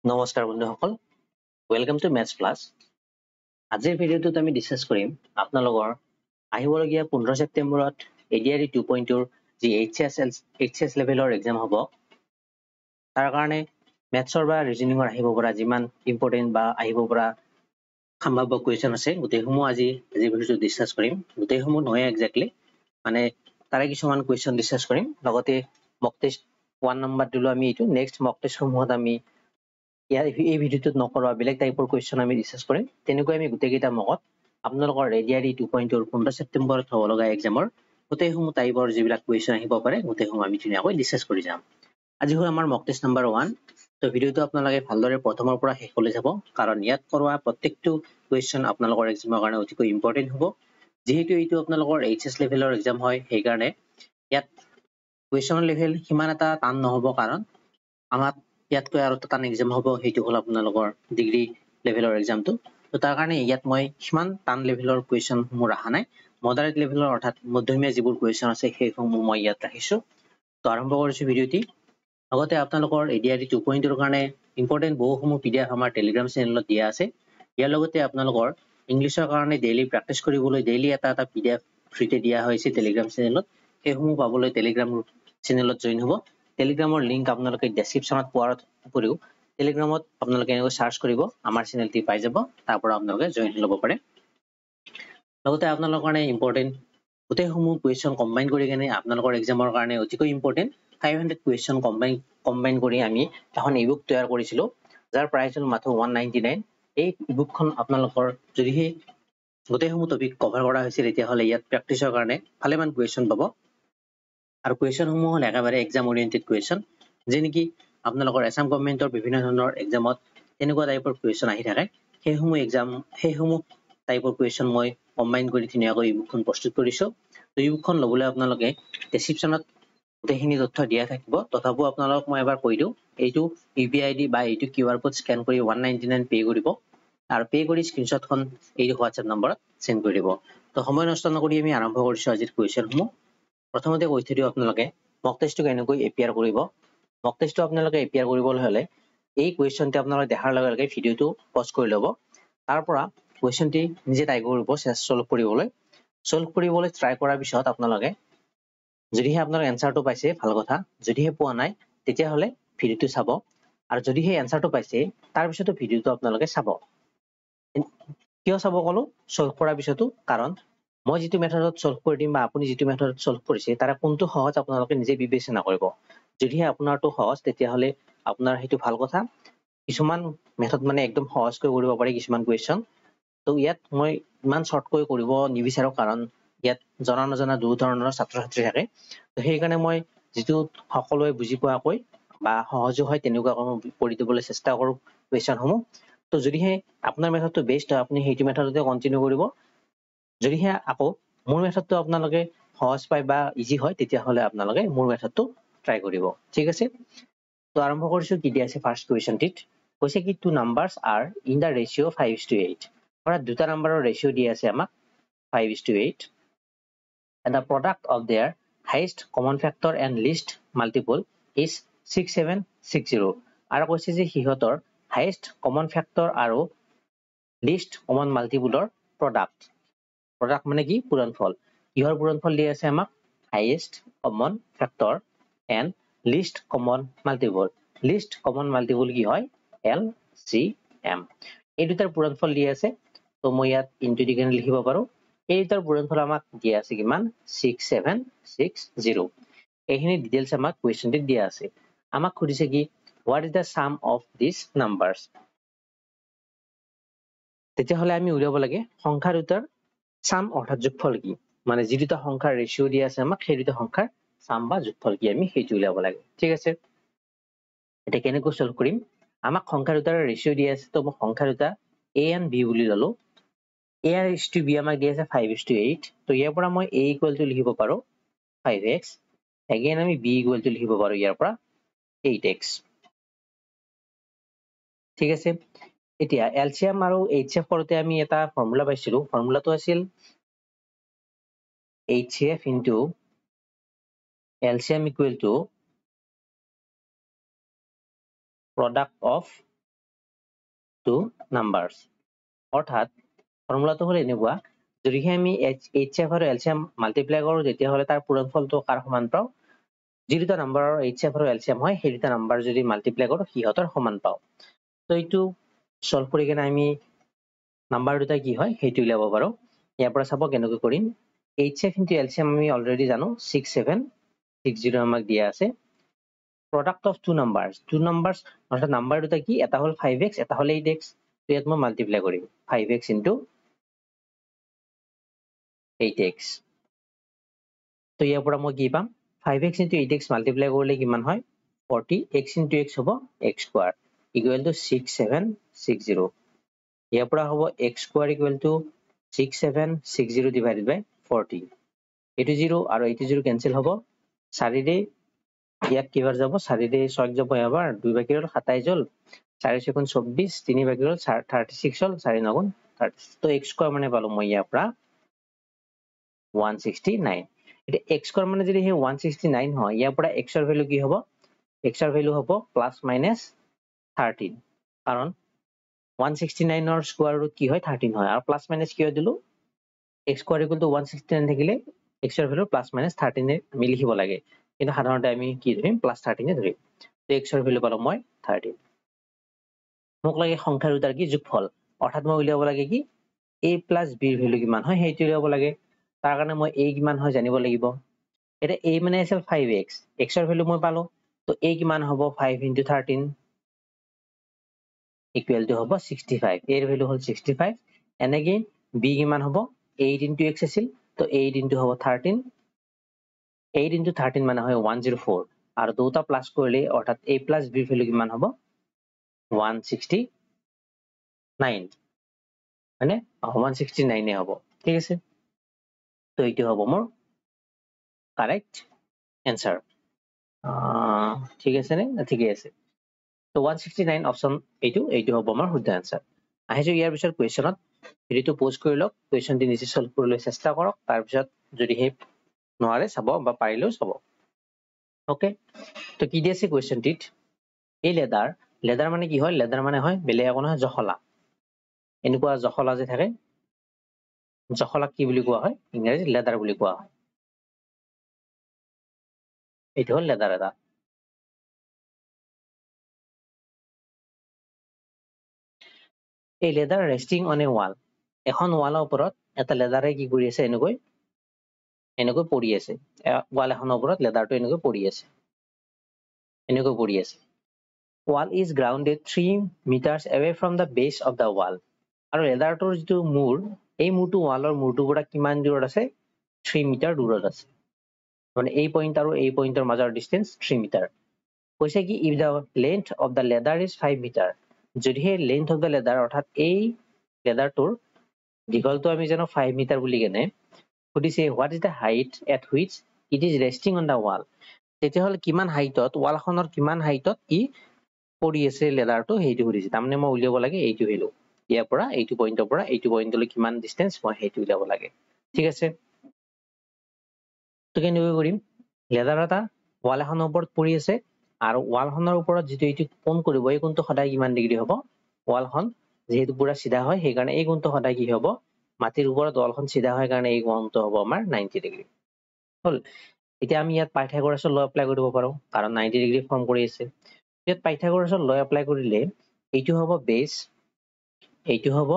নমস্কাৰ বন্ধুসকল, welcome to maths plus. আজিৰ ভিডিঅ'টোত আমি ডিছকাছ কৰিম আপোনালোকৰ আহিবলগীয়া 15 ছেপ্টেম্বৰত ADRE 2.2 যি HCS লেভেলৰ এক্সাম হ'ব, তাৰ কাৰণে মেথছৰ বা ৰিজনিঙৰ আহিব পৰা যিমান ইম্পৰ্টেণ্ট বা আহিব পৰা সম্ভাৱ্য কুৱেশ্যন আছে গোটেইসমূহ আজিৰ ভিডিঅ'টোত ডিছকাছ কৰিম। গোটেইসমূহ নহয় একজেক্টলি, মানে তাৰে কিছুমান কুৱেশ্যন ডিছকাছ কৰিম। লগতে মক টেষ্ট 1 নম্বৰ দিলো আমি এইটো। নেক্সট মক টেষ্টসমূহত আমি এই ভিডিঅ'টোত নকৰা বেলেগ টাইপৰ কুৱেশ্যন আমি ডিছকাছ কৰিম। তেনেকৈ আমি গোটেইকেইটা মকত আপোনালোকৰ ADRE 2.2 15 ছেপ্টেম্বৰত হ'ব লগা এক্সামৰ গোটেইসমূহ টাইপৰ যিবিলাক কুৱেশ্যন আহিব পাৰে গোটেইসমূহ আমি ধুনীয়াকৈ ডিছকাছ কৰি যাম। আজি হ'ল আমাৰ মক টেষ্ট নম্বৰ 1। তো ভিডিঅ'টো আপোনালোকে ভালদৰে প্ৰথমৰ পৰা শেষলৈ যাব, কাৰণ ইয়াত কৰোৱা প্ৰত্যেকটো কুৱেশ্যন আপোনালোকৰ এক্সামৰ কাৰণে অতিকৈ ইম্পৰ্টেণ্ট হ'ব। যিহেতু এইটো আপোনালোকৰ HS লেভেলৰ এক্সাম হয়, সেইকাৰণে ইয়াত কুৱেশ্যনৰ লেভেল সিমান এটা টান নহ'ব, কাৰণ আমাক ইয়াতকৈ আৰু টান এক্সাম হ'ব, সেইটো হ'ল আপোনালোকৰ ডিগ্ৰী লেভেলৰ এক্সামটো। তো তাৰ কাৰণে ইয়াত মই সিমান টান লেভেলৰ কুৱেশ্যনসমূহ ৰখা নাই। মডাৰেট লেভেলৰ অৰ্থাৎ মধ্যমীয়া যিবোৰ কুৱেশ্যন আছে সেইসমূহ মই ইয়াত ৰাখিছোঁ। তো আৰম্ভ কৰিছোঁ ভিডিঅ'টি। লগতে আপোনালোকৰ ADRE 2.2 কাৰণে ইম্পৰ্টেণ্ট বহুসমূহ PDF আমাৰ টেলিগ্ৰাম চেনেলত দিয়া আছে। ইয়াৰ লগতে আপোনালোকৰ ইংলিছৰ কাৰণে ডেইলি প্ৰেক্টিছ কৰিবলৈ ডেইলি এটা PDF ফ্ৰীতে দিয়া হৈছে টেলিগ্ৰাম চেনেলত। সেইসমূহ পাবলৈ টেলিগ্ৰাম চেনেলত জইন হ'ব। টেলিগ্ৰামৰ লিংক আপোনালোকে ডেছক্ৰিপশ্যনত পোৱাৰ উপৰিও টেলিগ্ৰামত আপোনালোকে এনেকৈ সাৰ্চ কৰিব, আমাৰ চেনেলটি পাই যাব, তাৰ পৰা আপোনালোকে জইন ল'ব পাৰে। লগতে আপোনালোকৰ কাৰণে ইম্পৰ্টেণ্ট গোটেইসমূহ কুৱেশ্যন কম্বাইন কৰি কেনে আপোনালোকৰ এক্সামৰ কাৰণে অতিকৈ ইম্পৰ্টেণ্ট 500 কুৱেশ্যন কম্বাইন কৰি আমি এখন ইবুক তৈয়াৰ কৰিছিলোঁ, যাৰ প্ৰাইচ হ'ল মাত্ৰ 199। এই ইবুকখন আপোনালোকৰ যদিহে গোটেইসমূহ টপিক কভাৰ কৰা হৈছে তেতিয়াহ'লে ইয়াত প্ৰেক্টিছৰ কাৰণে ভালেমান কুৱেশ্যন পাব। আৰু কুৱেশ্যনসমূহ হ'ল একেবাৰে এক্সাম অৰিয়েণ্টেড কুৱেশ্যন, যে নেকি আপোনালোকৰ আছাম গভৰ্ণমেণ্টৰ বিভিন্ন ধৰণৰ এক্সামত তেনেকুৱা টাইপৰ কুৱেশ্যন আহি থাকে। সেইসমূহ টাইপৰ কুৱেশ্যন মই কম্বাইন কৰি ধুনীয়াকৈ ইবুকখন প্ৰস্তুত কৰিছোঁ। তো ইবুকখন ল'বলৈ আপোনালোকে ডেছক্ৰিপশ্যনত গোটেইখিনি তথ্য দিয়া থাকিব। তথাপিও আপোনালোকক মই এবাৰ কৈ দিওঁ, এইটো UPI ID বা এইটো QR কোড স্কেন কৰি 199 পে' কৰিব, আৰু পে' কৰি স্ক্ৰীনশ্বটখন এইটো হোৱাটছএপ নম্বৰত চেণ্ড কৰি দিব। তো সময় নষ্ট নকৰি আমি আৰম্ভ কৰিছোঁ আজিৰ কুৱেশ্যনসমূহ। প্ৰথমতে কৈ থৈ দিওঁ আপোনালোকে মক টেষ্টটো কেনেকৈ এপিয়াৰ কৰিব। মক টেষ্টটো আপোনালোকে এপিয়াৰ কৰিবলৈ হ'লে এই কুৱেশ্যনটো আপোনালোকে দেখাৰ লগে লগে ভিডিঅ'টো পজ কৰি ল'ব। তাৰ পৰা কুৱেশ্যনটি নিজে ট্ৰাই কৰিব চল্ভ কৰিবলৈ ট্ৰাই কৰাৰ পিছত আপোনালোকে যদিহে আপোনালোকে এনচাৰটো পাইছে ভাল কথা, যদিহে পোৱা নাই তেতিয়াহ'লে ভিডিঅ'টো চাব, আৰু যদিহে এনচাৰটো পাইছে তাৰপিছতো ভিডিঅ'টো আপোনালোকে চাব। কিয় চাব ক'লো চল্ভ কৰাৰ পিছতো? কাৰণ মই যিটো মেথডত চল্ভ কৰি দিম বা আপুনি যিটো মেথডত চল্ভ কৰিছে তাৰে কোনটো সহজ আপোনালোকে নিজে বিবেচনা কৰিব। যদিহে আপোনাৰটো সহজ তেতিয়াহ'লে আপোনাৰ সেইটো ভাল কথা। কিছুমান মেথড মানে একদম সহজকৈ কৰিব পাৰি কিছুমান কুৱেশ্যন। তো ইয়াত মই ইমান শ্বৰ্টকৈ কৰিব নিবিচাৰোঁ, কাৰণ ইয়াত জনা নজনা দুই ধৰণৰ ছাত্ৰ ছাত্ৰী থাকে। তো সেইকাৰণে মই যিটো সকলোৱে বুজি পোৱাকৈ বা সহজো হয় তেনেকুৱাকৈ কৰি দিবলৈ চেষ্টা কৰোঁ কুৱেশ্যনসমূহ। তো যদিহে আপোনাৰ মেথডটো বেষ্ট হয় আপুনি সেইটো মেথডতে কণ্টিনিউ কৰিব। যদিহে আকৌ মোৰ মেথডটো আপোনালোকে সহজ পায় বা ইজি হয় তেতিয়াহ'লে আপোনালোকে মোৰ মেথডটো ট্ৰাই কৰিব। ঠিক আছে, তো আৰম্ভ কৰিছোঁ। কি দিয়া আছে ফাৰ্ষ্ট কুৱেশ্যনটিত? কৈছে কি 2 numbers are in the ratio 5:8। অৰ্থাৎ দুটা নাম্বাৰৰ ৰেচিঅ' দিয়া আছে আমাক 5:8, and the product of their highest common factor and least multiple is 6760। আৰু কৈছে যে সিহঁতৰ হাইয়েষ্ট কমন ফেক্টৰ আৰু লিষ্ট কমন মাল্টিপুলৰ প্ৰডাক্ট মানে কি? পূৰণফল। কিহৰ পূৰণফল দিয়া আছে আমাক? Highest common factor and list common multiple. List common multiple কি হয়? LCM। এই দুটাৰ পূৰণফল দিয়া আছে। তো মই ইয়াত ইনটু দি কেনে লিখিব পাৰোঁ। এই দুটাৰ পূৰণফল আমাক দিয়া আছে কিমান? 6760। এইখিনি ডিটেইলছ আমাক কুৱেশ্যনটিত দিয়া আছে। আমাক সুধিছে কি what is the sum of this numbers. তেতিয়াহ'লে আমি উলিয়াব লাগে সংখ্যা দুটাৰ সাম অৰ্থাৎ যোগফল কি, মানে যি দুটা সংখ্যাৰ ৰেচিঅ' দিয়া আছে আমাক সেই দুটা সংখ্যাৰ সাম বা যোগফল কি আমি সেইটো উলিয়াব লাগে। ঠিক আছে, এতিয়া কেনেকৈ চল্ভ কৰিম? আমাক সংখ্যা দুটাৰ ৰেচিঅ' দিয়া আছে, তো মই সংখ্যা দুটা A and B বুলি ল'লো। A আৰু B আমাক দিয়া আছে 5:8। তো ইয়াৰ পৰা মই A ইকুৱেল টু লিখিব পাৰোঁ 5x। এগেইন আমি B ইকুৱেল টু লিখিব পাৰোঁ ইয়াৰ পৰা 8x। ঠিক আছে, এতিয়া LCM আৰু HCF কৰোঁতে আমি এটা ফৰ্মুলা পাইছিলোঁ। ফৰ্মুলাটো আছিল HCF into LCM equal to product of two numbers. অৰ্থাৎ ফৰ্মুলাটো হ'ল এনেকুৱা, যদিহে আমি HCF আৰু LCM মাল্টিপ্লাই কৰোঁ তেতিয়াহ'লে তাৰ পূৰণফলটো কাৰ সমান পাওঁ, যি দুটা নাম্বাৰৰ HCF আৰু LCM হয় সেই দুটা নাম্বাৰ যদি মাল্টিপ্লাই কৰোঁ সিহঁতৰ সমান পাওঁ। তো এইটো সলভ কৰি কিনে আমি নাম্বাৰ দুটা কি হয় সেইটো উলিয়াব পাৰোঁ। ইয়াৰ পৰা চাব কেনেকৈ কৰিম। HCF into LCM আমি অলৰেডি জানো 6760 আমাক দিয়া আছে। Product of two numbers অৰ্থাৎ নাম্বাৰ দুটা কি, এটা হ'ল 5x এটা হ'ল 8x। তো ইয়াত মই মাল্টিপ্লাই কৰিম 5x into 8x। তো ইয়াৰ পৰা মই কি পাম, 5x into 8x মাল্টিপ্লাই কৰিলে কিমান হয় 40, x into x হ'ব x square equal to 6760। ইয়াৰ পৰা হ'ব x square equal to 6760 divided by 40। এইটো 0 আৰু এইটো 0 কেনসেল হ'ব, 4 ইয়াত কিবাৰ যাব, 4 6 যাব এবাৰ, 2 বাকি হ'ল 27 হ'ল, 4 7 24, 3 বাকি হ'ল 36 হ'ল, 4 9 36। তো x square মানে পালো মই ইয়াৰ পৰা 169। এটা x square মানে যদি সেই 169 হয় ইয়াৰ পৰা x ৰ ভ্যালু কি হ'ব, x ৰ ভ্যালু হ'ব প্লাস মাইনাস 13, কাৰণ 169 ৰ স্কয়াৰ ৰুট কি হয় 13 হয়, আৰু প্লাস মাইনাস কিয় দিলো, x square equal to 169 থাকিলে x ৰ ভ্যালু প্লাস মাইনাস 13 আমি লিখিব লাগে, কিন্তু সাধাৰণতে আমি কি ধৰিম প্লাস 13 ধৰিম। তো x ৰ ভ্যালু পালো মই 13। মোক লাগে সংখ্যা দুটাৰ কি যোগফল, অৰ্থাৎ মই উলিয়াব লাগে কি a plus b ৰ ভ্যালু কিমান হয় সেইটো উলিয়াব লাগে। তাৰ কাৰণে মই a কিমান হয় জানিব লাগিব। এটা a মানে আছিল 5x, x ৰ ভ্যালু মই পালো, তো a কিমান হ'ব 5 into 13 equal to হ'ব 65, a ৰ ভ্যালু হ'ল 65। and again b কিমান হ'ব 8 into x আছিল, তো 8 into হ'ব 13, 8 into 13 মানে হয় 104, আৰু দুটা প্লাস কৰিলে অৰ্থাৎ a plus b ৰ ভ্যালু কিমান হ'ব 169, মানে 169 হ'ব, ঠিক আছে। তো এইটো হ'ব মোৰ কারেক্ট অ্যান্সার। ঠিক আছে নে, ঠিকই আছে। তো 169 অপশন এইটো হ'ব আমাৰ শুদ্ধ অ্যান্সাৰ। আহিছো ইয়াৰ পিছত কুৱেশ্যনত, ভিডিওটো পোষ্ট কৰি লওক, কুৱেশ্যনটি নিজে সলভ কৰিবলৈ চেষ্টা কৰক, তাৰপিছত যদিহে নোৱাৰে চাব বা পাৰিলেও চাব। ওকে, তো কি দিছে কুৱেশ্যনটিত, এই লেদাৰ মানে কি হয়, লেদাৰ মানে হয় বেলেগ একো নহয় জখলা। এনেকুৱা জখলা যে থাকে, জখলাক কি বুলি কোৱা হয় ইংৰাজীত লেদাৰ বুলি কোৱা হয়। এইটো হ'ল লেদাৰ এটা। এই leather resting on a wall, এখন ৱালৰ ওপৰত এটা লেদাৰে কি কৰি আছে, এনেকৈ পৰি আছে, ৱাল এখনৰ ওপৰত লেদাৰটো এনেকৈ পৰি আছে, wall is grounded 3 meters away from the base of the wall। আৰু লেদাৰটোৰ যিটো মূৰ, এই মূৰটো ৱালৰ মূৰটোৰ পৰা কিমান দূৰত আছে 3 মিটাৰ দূৰত আছে, মানে এই পইণ্ট আৰু এই পইণ্টৰ মাজৰ ডিষ্টেন্স 3 মিটাৰ। কৈছে কি if the length of the ladder is 5 meter, যদিহে length of the ladder অৰ্থাৎ এই লেদাৰটোৰ দীঘলটো আমি জানো 5 মিটাৰ বুলি কেনে, সুধিছে what is the height at which it is resting on the wall, তেতিয়াহ'লে কিমান হাইটত, ৱালখনৰ কিমান হাইটত ই পৰি আছে লেদাৰটো সেইটো সুধিছে। তাৰমানে মই উলিয়াব লাগে এইটো ভ্যালু, ইয়াৰ পৰা এইটো পইণ্টৰ পৰা এইটো পইণ্টলৈ কিমান ডিষ্টেন্স মই সেইটো উলিয়াব লাগে, ঠিক আছে। তো কেনেকৈ কৰিম, লেদাৰ এটা ৱাল এখনৰ ওপৰত পৰি আছে, আৰু ৱালখনৰ ওপৰত যিটো এইটো কোণ কৰিব, এই কোণটো সদায় কিমান ডিগ্ৰী হ'ব, ৱালখন যিহেতু পুৰা চিধা হয় সেইকাৰণে এই কোণটো সদায় কি হ'ব, মাটিৰ ওপৰত ৱালখন চিধা হয় কাৰণে এই কোণটো হ'ব আমাৰ 90 ডিগ্ৰী। হ'ল, এতিয়া আমি ইয়াত পাইথাগোৰাছৰ ল এপ্লাই কৰিব পাৰোঁ, কাৰণ 90 ডিগ্ৰী ফৰ্ম কৰি আছে। ইয়াত পাইথাগোৰাছৰ ল এপ্লাই কৰিলে এইটো হ'ব বেছ, এইটো হ'ব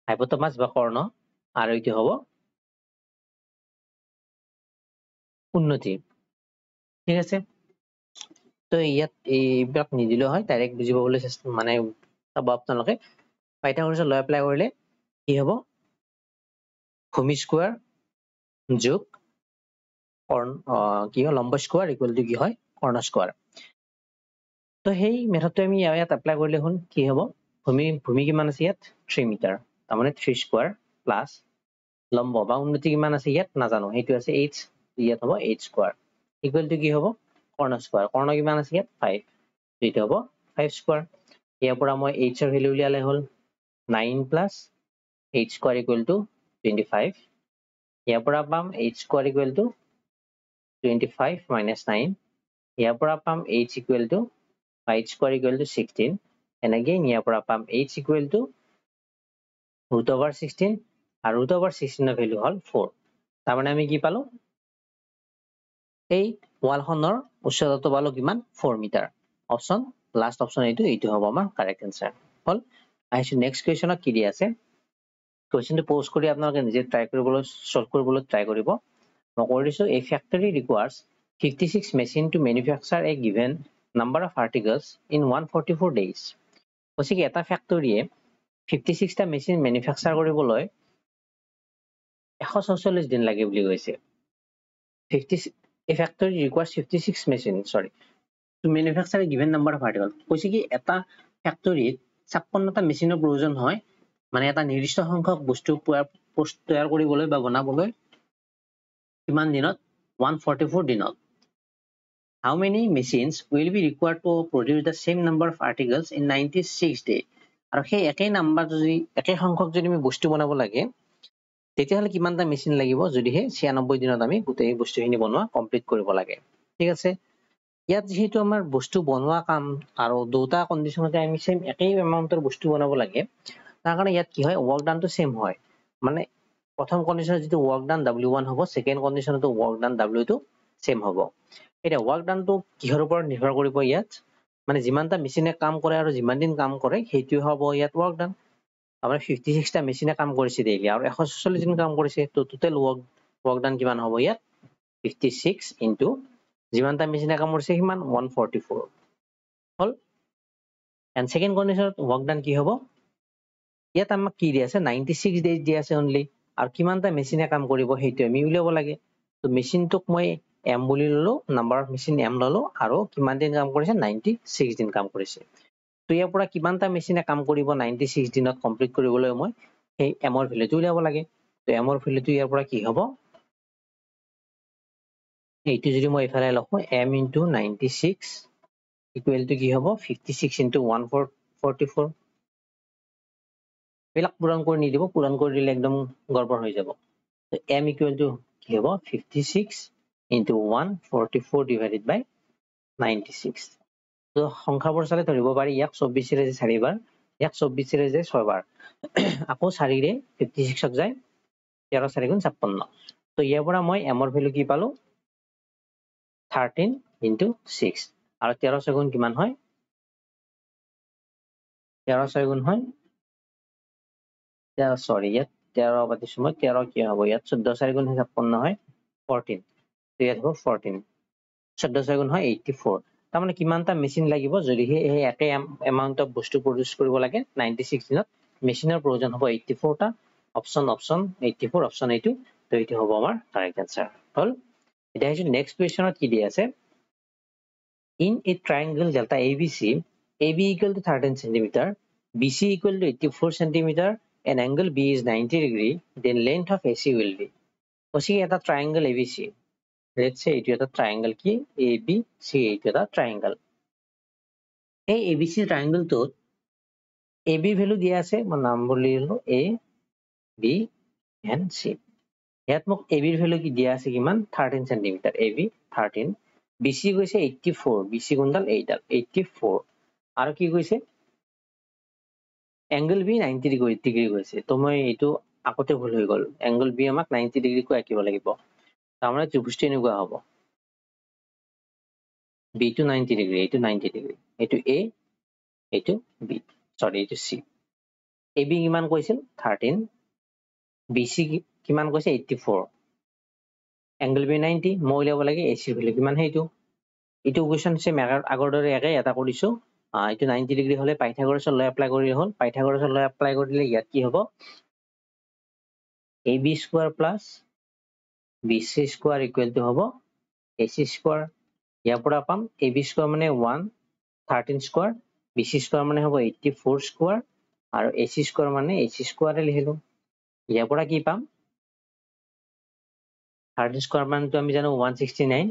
হাইপোটেনাছ বা কৰ্ণ, আৰু এইটো হ'ব উন্নতি, ঠিক আছে। তো ইয়াত এইবিলাক নিদিলেও হয়, ডাইৰেক্ট বুজি পাবলৈ মানে চাব আপোনালোকে। পাইথাগোৰাছৰ ল এপ্লাই কৰিলে কি হ'ব, ভূমি স্কোৱাৰ যোগ কি হয় লম্ব স্কোৱাৰ ইকুৱেল টু কি হয় কৰ্ণ স্কোৱাৰ। তো সেই মেথডটো আমি ইয়াত এপ্লাই কৰিলে হ'ল কি হ'ব, ভূমি কিমান আছে ইয়াত 3 মিটাৰ, তাৰমানে 3 স্কোৱাৰ প্লাছ লম্ব বা উন্নতি কিমান আছে ইয়াত নাজানো, সেইটো আছে h, ইয়াত হ'ব h স্কোৱাৰ ইকুৱেল টু কি হ'ব কৰ্ণ স্কোৱাৰ, কৰ্ণ কিমান আছে ইয়াত 5, এইটো হ'ব 5 স্কোৱাৰ। ইয়াৰ পৰা মই h ৰ ভ্যালু উলিয়ালে হ'ল 9 plus h square equal to 25, ইয়াৰ পৰা পাম h square equal to 25 minus 9, ইয়াৰ পৰা পাম h equal to h square equal to 16 and again ইয়াৰ পৰা পাম h equal to root over 16 আৰু root over 16 ৰ ভ্যালু হল 4 তাৰমানে আমি কি পালো এই ওয়ালখনৰ উচ্চতাটো পালো কিমান 4 মিটাৰ অপচন লাষ্ট অপচন এইটো হ'ব আমাৰ কাৰেক্ট আনসাৰ হল আহিছো নেক্সট কোৱেশ্চনত কি দি আছে কোৱেশ্চনটো পোস্ট কৰি আপোনালোকে নিজে ট্ৰাই কৰিবলৈ সলভ কৰিবলৈ ট্ৰাই কৰিব মই কৈ দিছো a factory requires 56 machine to manufacture a given number of articles in 144 days কৈছে কি এটা ফ্যাক্টৰীয়ে 56 টা মেচিন ম্যানুফ্যাকচাৰ কৰিবলৈ 144 দিন লাগে বুলি কৈছে 50 a factory requires 56 machine to manufacture a given number of articles কৈছে কি এটা ফ্যাক্টৰীত 56টা মেচিনৰ প্ৰয়োজন হয় মানে এটা নিৰ্দিষ্ট সংখ্যক বস্তু তৈয়াৰ কৰিবলৈ বা বনাবলৈ কিমান দিনত 144 দিনত how many machines will be required to produce the same number of articles in 96 days আৰু সেই একেই নাম্বাৰ যদি একেই সংখ্যক যদি আমি বস্তু বনাব লাগে তেতিয়াহলে কিমানটা মেচিন লাগিব যদিহে 96 দিনত আমি গোটেই বস্তুখিনি বনোৱা কমপ্লিট কৰিব লাগে ঠিক আছে ইয়াত যেহেতু আমাৰ বস্তু বনোৱা কাম আৰু দুটা কন্ডিশনতে আমি সেম একেই এমাউন্টৰ বস্তু বনাব লাগে তাৰ কাৰণে ইয়াত কি হয় ওয়াৰ্ক ডানটো সেম হয় মানে প্ৰথম কন্ডিশনত যেটো ওয়াৰ্ক ডান w1 হ'ব সেকেন্ড কন্ডিশনতো ওয়াৰ্ক ডান w2 সেম হ'ব এটা ওয়াৰ্ক ডানটো কিহৰ ওপৰত নিৰ্ভৰ কৰিব ইয়াত মানে যিমানটা মেচিনে কাম কৰে আৰু যিমান দিন কাম কৰে সেইটো হ'ব ইয়াত ওয়াৰ্ক ডান আমাৰ 56 টা মেচিনে কাম কৰিছে ডেইলি আৰু 144 দিন কাম কৰিছে তো টোটাল ওয়ার্ক ডান কিমান হ'ব ইয়াত 56 ইনটু যিমানটা মেচিনে কাম কৰিছে কিমান 144 হল এন্ড সেকেন্ড কন্ডিশনত ওয়ার্ক ডান কি হ'ব ইয়াত আমাক কি দি আছে 96 ডেজ দি আছে অনলি আৰু কিমানটা মেচিনে কাম কৰিব সেইটো আমি উলিয়াব লাগে তো মেচিনটোক মই m বুলি ললো নাম্বাৰ অফ মেচিন m ললো আৰু কিমান দিন কাম কৰিছে 96 দিন কাম কৰিছে তো ইয়াৰ পৰা কিমানটা মেচিনে কাম কৰিব 96 দিনত কমপ্লিট কৰিবলৈ মই সেই m ৰ ভ্যালুটো উলিয়াব লাগে তো m ৰ ভ্যালুটো ইয়াৰ পৰা কি হ'ব এইটো যদি মই ইফালে লখো m into 96 equal to কি হ'ব 56 into 144 বিলাক পূৰণ কৰি নিদিব পূৰণ কৰি দিলে একদম গড়বড় হৈ যাব তো m equal to কি হ'ব 56 into 144 divided by 96 তো সংখ্যাবোৰ চালে ধৰিব পাৰি ইয়াক 24 ৰে 4 বাৰ ইয়াক 24 ৰে 6 বাৰ আকৌ 4 ৰে 56 ক যায় 13 4 গুণ 56 তো ইয়াৰ পৰা মই m ৰ ভ্যালু কি পালো 13 into 6 আৰু 13 6 গুণ কিমান হয় 13 6 গুণ হয় সরি ইয়াত 13 পাতি সময় 13 কি হ'ব ইয়াত 14 4 গুণ 56 হয় 14 তো ইয়াত হ'ব 14 14 6 গুণ হয় 84 তাৰ মানে কিমানটা মেচিন লাগিব যদি এই একে এমাউন্ট অফ বস্তু প্ৰডিউস কৰিব লাগে 96 দিনত মেচিনৰ প্ৰয়োজন হ'ব 84 টা অপচন 84 অপচন এইটো তো এইটো হ'ব আমাৰ কাৰেক্ট আনসাৰ হল এটা হৈছে নেক্সট কোৱেশ্চনত কি দি আছে in a triangle delta abc ab equal to 13 cm bc equal to 84 cm and angle b is 90 degree then length of ac will be কৈছে এটা triangle abc let's say এইটো এটা triangle কি abc এইটো এটা triangle এই abc triangle টোত ab value দিয়া আছে মই নাম বুলি লিখো a b and c ইয়াত মোক ab ৰ value কি দিয়া আছে কিমান 13 cm ab 13 bc কৈছে 84 bc গুণডাল 84 আৰু কি কৈছে angle b 90 degree কৈছে তো মই এইটো আগতে ভুল হৈ গল angle b আমাক 90 degree কো আঁকিব লাগিব তাৰমানে ত্ৰিভুজটো এনেকুৱা হ'ব b to 90 degree এইটো 90 degree এইটো a এইটো b সরি এইটো c ab কিমান কৈছিল 13 bc কিমান কৈছে 84 angle b 90 মই উলিয়াব লাগে ac ৰ ভ্যালু কিমান হেইটো এইটো ইকুৱেশ্যন সেম আগৰ দৰে একে এটা কৰিছো এইটো 90 ডিগ্ৰী হলে পাইথাগোৰাছৰ ল এপ্লাই কৰি হল পাইথাগোৰাছৰ ল এপ্লাই কৰি দিলে ইয়াত কি হ'ব ab square plus bc square equal to হ'ব ac স্কয়াৰ ইয়াৰ পৰা পাম ab স্কয়াৰ মানে 113 স্কয়াৰ bc স্কয়াৰ মানে হ'ব 84 স্কয়াৰ আৰু ac স্কয়াৰ মানে ac স্কয়াৰ লিখিলো ইয়াৰ পৰা কি পাম 13 স্কয়াৰ মানটো আমি জানো 169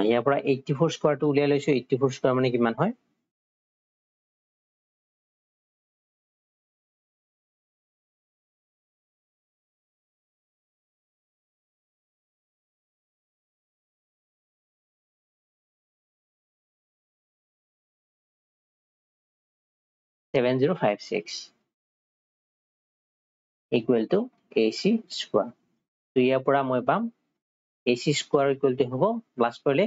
ইয়াৰ পৰা 84 স্কয়াৰটো উলিয়াই লৈছো 84 স্কয়াৰ মানে কিমান হয় 7056 equal to AC square. তো ইয়াৰ পৰা মই পাম AC square equal to হ'ব প্লাস কৰিলে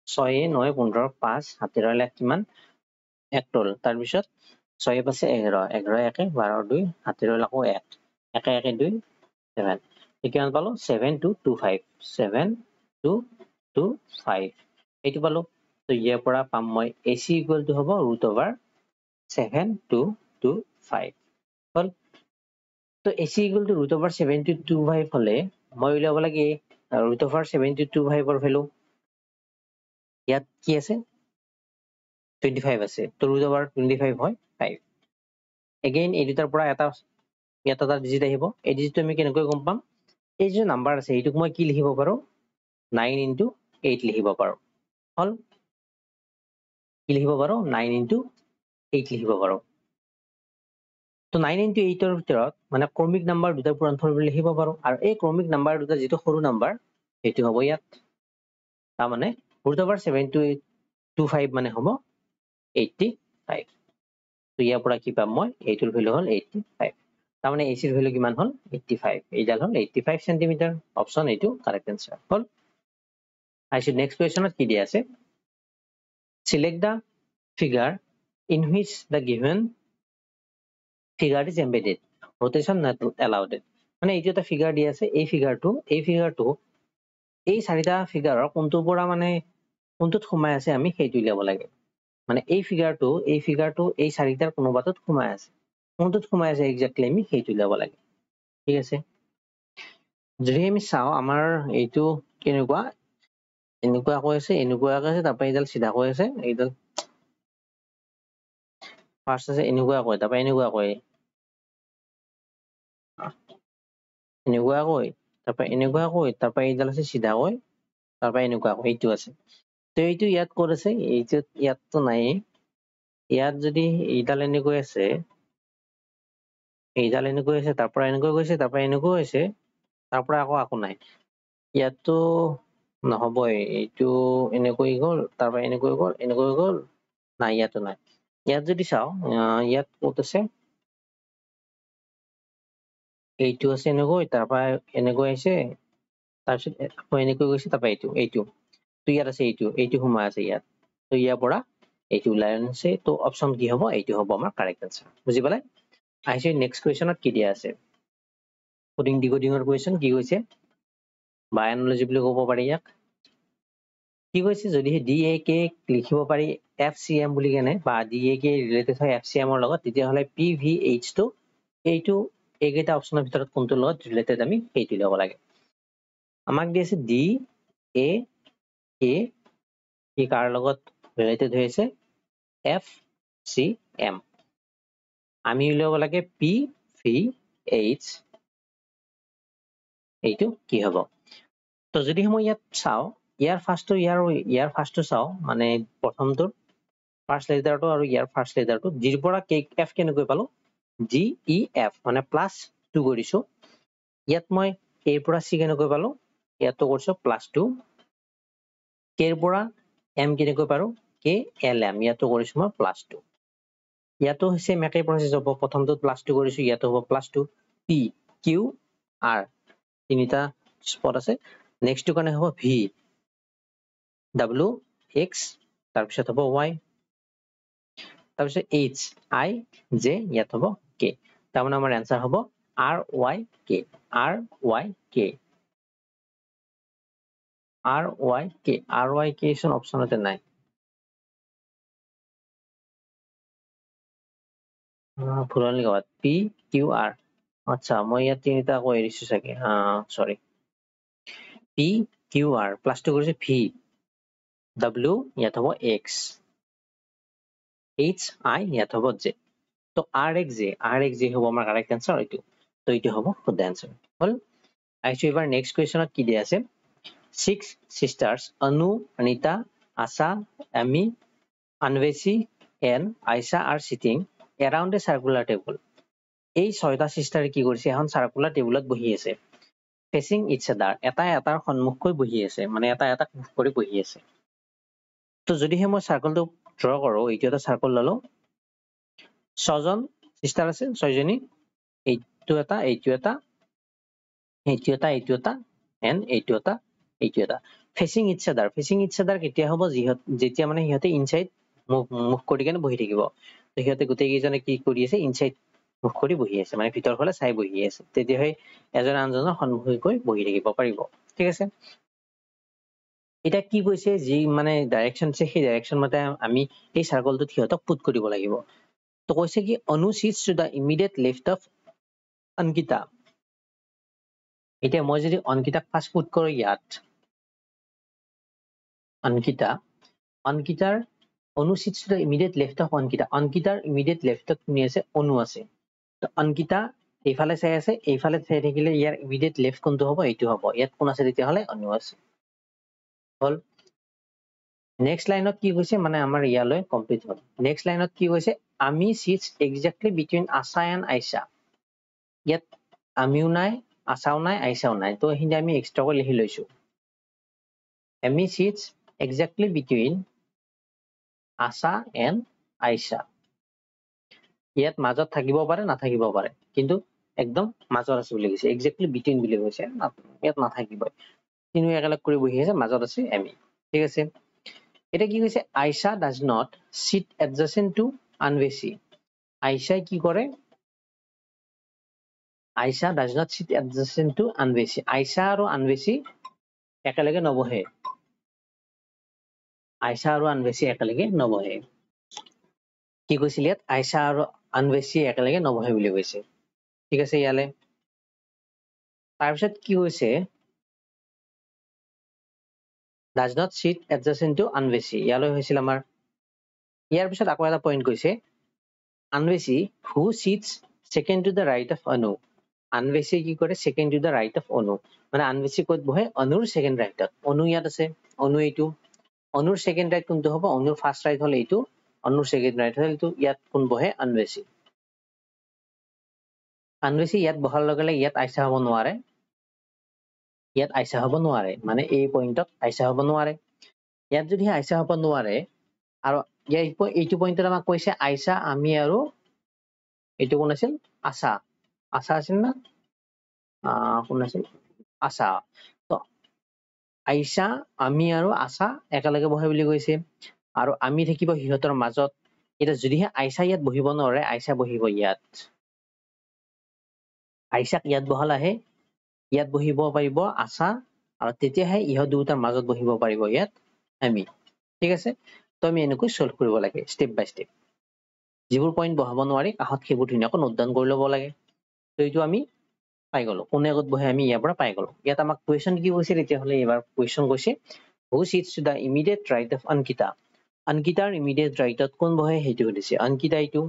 6 9 15 5 হাতেৰ লাখ কিমান 1 টল তাৰ পিছত 6 পাছে 11 11 1 12 2 হাতেৰ লাখো 1 1 1 2 7 কিমান পালো 7225 7225 এইটো পালো তো ইয়াৰ পৰা পাম মই AC equal to হ'ব √7225 হল তো AC equal to √7225 হলে মই উলিয়াব লাগে √7225 ৰ ভ্যালু ইয়াত কি আছে 25 আছে তো √25 হয় 5 again এই দুটাৰ পৰা এটা ডিজিট আহিব এই ডিজিটটো আমি কেনেকৈ গম পাম এই যে নাম্বাৰ আছে এইটোক মই কি লিখিব পাৰো 9 into 8 লিখিব পাৰো হল কি লিখিব পাৰো 9 into 8 লিখিব পাৰো তো 9 into 8 ৰ ভিতৰত মানে ক্ৰমিক নাম্বাৰ দুটা পূৰণফল বুলি লিখিব পাৰো আৰু এই ক্ৰমিক নাম্বাৰ দুটা যেটো সৰু নাম্বাৰ এটো হ'ব ইয়াত তাৰ মানে √7225 মানে হ'ব 85 তো ইয়াৰ পৰা কি পাম মই এইটোৰ ভ্যালু হল 85 তাৰ মানে AC ৰ ভ্যালু কিমান হল 85 এইডাল হল 85 cm অপচন এইটো কারেক্ট আনসার হল আইছো নেক্সট কোয়েশ্চনত কি দিয়া আছে select the figure in which the given figure is embedded rotation not allowed মানে এইটো এটা ফিগার দিয়া আছে এই ফিগারটো এই চাৰিটা ফিগাৰৰ কোনটোৰ পৰা মানে কোনটোত সোমাই আছে আমি সেইটো উলিয়াব লাগে মানে এই ফিগাৰটো এই চাৰিটাৰ কোনোবাটোত সোমাই আছে কোনটোত সোমাই আছে এক্স্যাক্টলি আমি সেইটো উলিয়াব লাগে ঠিক আছে যদি আমি চাও আমাৰ এইটো কেনেকুৱা এনেকুৱা কৈ আছে তাৰপৰা এইডাল সিধা কৈ আছে এইডাল ফাৰ্স্ট আছে এনেকুৱা কৈ তাৰপৰা এনেকুৱা কৈ তাৰপৰা এইডাল আছে সিধা কৈ তাৰপৰা এনেকুৱা কৈ এইটো আছে তো এইটো ইয়াত ক'ত আছে এইটো ইয়াততো নাই ইয়াত যদি এইডাল এনেকৈ আছে তাৰপৰা এনেকৈ গৈছে তাৰপৰা এনেকৈ হৈছে তাৰপৰা আকৌ নাই ইয়াততো নহবই এইটো এনেকৈ গ'ল তাৰপৰা এনেকৈ গ'ল নাই ইয়াতো নাই ইয়াত যদি চাও ইয়াত ক'ত আছে এইটো আছে এনেকৈ তাৰপৰা এনেকৈ আহিছে তাৰপিছত আকৌ এনেকৈ গৈছে তাৰপৰা এইটো তো ইয়াত আছে এইটো সোমাই আছে ইয়াত তো ইয়াৰ পৰা এইটো ওলাই আনিছে তো অপচন কি হ'ব এইটো হ'ব আমাৰ কাৰেক্ট আনসাৰ বুজি পালে আহিছে নেক্সট কোয়েশ্চনত কি দিয়া আছে কোডিং ডিকোডিংৰ কোয়েশ্চন কি কৈছে বা এনালজি বুলি ক'ব পাৰি ইয়াক কি কৈছে যদি DAK লিখিব পাৰি FCM বুলি কেনে বা DAK ৰিলেটেড হয় FCM ৰ লগত তেতিয়া হলে PVH টো এইটো এইকেইটা অপচনৰ ভিতৰত কোনটো লগত ৰিলেটেড আমি সেইটো ল'ব লাগে আমাক দি আছে DAK কি কাৰ লগত ৰিলেটেড হৈ আছে FCM আমি উলিয়াব লাগে PVH এইটো কি হ'ব তো যদি মই ইয়াত চাও ইয়াৰ ফাৰ্স্টটো চাও মানে প্ৰথমটো ফাৰ্স্ট লেটাৰটো আৰু ইয়াৰ ফাৰ্স্ট লেটাৰটো জিৰ পৰা F কেনেকৈ পালো GEF মানে +2 কৰিছো ইয়াত মই A পৰা C কেনেকৈ পালো ইয়াতো কৰিছো +2 K ৰ পৰা M কেনেকৈ পাৰো KLM ইয়াতো কৰিছো মই +2 ইয়াতো হৈছে মেকে প্ৰসেস হ'ব প্ৰথমটো +2 কৰিছো ইয়াতো হ'ব +2 P Q R তিনিটা স্পট আছে নেক্সট টো কাৰণে হ'ব V W X তাৰ পিছত হ'ব Y তাৰ পিছত H I J ইয়াত হ'ব K তাৰ মানে আমাৰ आंसर হ'ব R Y K R Y K R Y K R Y K সন অপচনতে নাই ভুলনি গাত P Q R আচ্ছা মই ইয়াত তিনিটা কৈ দিছো চাগে সৰি P Q R +2 কৰিছে V W ইয়াত হ'ব X H I ইয়াত হ'ব J তো R X J হ'ব আমাৰ কারেক্ট आंसर এইটো তো এইটো হ'ব শুদ্ধ आंसर হল আইছো এবাৰ নেক্সট কোয়েশ্চনত কি দিয়া আছে 6 sisters Anu Anita Asha Amy Anvesi and Aisha are sitting around a circular table এই ছয়টা সিস্টাৰে কি কৰিছে এখন সাৰ্কুলাৰ টেবুলত বহি আছে ফেচিং ইচ আদাৰ এটা এটাৰ সন্মুখকৈ বহি আছে মানে এটা এটা মুখ কৰি বহি আছে তো যদিহে মই সাৰ্কেলটো ড্ৰ কৰো এইটো এটা সাৰ্কেল ললো ছজন সিস্টাৰ আছে ছয়জনী এইটো এটা এইটো এটা এইটো এটা এইটো এটা এণ্ড এইটো এটা এইটো এটা ফেচিং ইটছ আদাৰ কেতিয়া হ'ব যেতিয়া মানে সিহঁতে ইনচাইড মুখ কৰি কেনে বহি থাকিব তো সিহঁতে গোটেই কেইজনে কি কৰি আছে ইনচাইড মুখ কৰি বহি আছে মানে ভিতৰ ফালে চাই বহি আছে তেতিয়াহে এজন আনজনৰ সন্মুখীকৈ বহি থাকিব পাৰিব ঠিক আছে এটা কি কৈছে যি মানে ডাইৰেকশন আছে সেই ডাইৰেকশন মতে আমি এই সাৰ্কলটোত সিহঁতক পুট কৰিব লাগিব তো কৈছে কি অনু sits to the immediate left of Ankita এতিয়া মই যদি অংকিতাক ফাৰ্ষ্ট পুট কৰো ইয়াত অংকিতাৰ অনু sits to the immediate left of অংকিতাৰ immediate left ত কোন আছে অনু আছে তো অংকিতা এইফালে চাই আছে এইফালে চাই থাকিলে ইয়াৰ immediate left কোনটো হ'ব এইটো হ'ব ইয়াত কোন আছে তেতিয়াহলে অনু আছে হল নেক্সট লাইনত কি কৈছে মানে আমাৰ ইয়ালৈ কমপ্লিট হ'ল নেক্সট লাইনত কি কৈছে আমি sits exactly between Asha and Aisha ইয়াত আমিও নাই আশাও নাই আইশাও নাই তো এইখিনি আমি এক্সট্ৰাকৈ লিখি লৈছো আমি sits exactly between Asha and Aisha ইয়াত মাজত থাকিব পাৰে নাথাকিব পাৰে কিন্তু একদম মাজত আছে বুলি কৈছে exactly between বুলি কৈছে ইয়াত নাথাকিব তিনিও একেলগ কৰি বহি আছে মাজত আছে আমি ঠিক আছে এটা কি কৈছে Aisha does not sit adjacent to আনভেসি আইশাই কি কৰে Aisha does not sit adjacent to আনভেসি Aisha আৰু আনভেসি একেলগে নবহে আইশা আৰু আনভেসি একেলগে নবহে কি কৈছিল ইয়াত আইশা আৰু আনভেসি একেলগে নবহে বুলি কৈছে ঠিক আছে ইয়ালে তাৰপিছত কি হৈছে does not sit adjacent to আনভেসি ইয়ালৈ হৈছিল আমাৰ ইয়াৰ পিছত আকৌ এটা পইণ্ট কৈছে আনভেসি who sits second to the right of অনু আনভেসি কি কৰে second to the right of অনু মানে আনভেসি ক'ত বহে অনুৰ second right ত অনু ইয়াত আছে অনু এইটো অনুৰ second right কোনটো হ'ব অনুৰ first right হল এইটো অনুৰ second right হল এইটো ইয়াত কোন বহে আনভেসি ইয়াত বহাৰ লগে লগে ইয়াত আইশা হ'ব নোৱাৰে ইয়াত আইশা হ'ব নোৱাৰে মানে এই পইণ্টত আইশা হ'ব নোৱাৰে ইয়াত যদি আইশা হ'ব নোৱাৰে আৰু এইটো পইণ্টত আমাক কৈছে আইশা আমি আৰু এইটো কোন আছিল আশা আছিল না কোন আছিল আশা তো আইশা আমি আৰু আশা একেলগে বহে বুলি কৈছে আৰু আমি থাকিব সিহঁতৰ মাজত এটা যদিহে আইশা ইয়াত বহিব নোৱাৰে আইশা বহিব ইয়াত আইশাক ইয়াত বহালাহে ইয়াত বহিব পাৰিব আশা আৰু তেতিয়াহে ইহঁত দুটাৰ মাজত বহিব পাৰিব ইয়াত আমি ঠিক আছে তো আমি এনেকৈ সলভ কৰিব লাগে স্টেপ বাই স্টেপ যিবোৰ পইণ্ট বহাব নোৱাৰি কাষত সেইবোৰ ধুনীয়াকৈ নোট ডাউন কৰি ল'ব লাগে তো এইটো আমি পাই গলো কোনে আগত বহে আমি ইয়াৰ পৰা পাই গলো ইয়াত আমাক কুৱেশ্যন কি কৈছে তেতিয়াহ'লে এইবাৰ কুৱেশ্যন কৈছে who sits to the immediate right of Ankita অংকিতাৰ immediate right ত কোন বহে সেইটো সুধিছে অংকিতা এইটো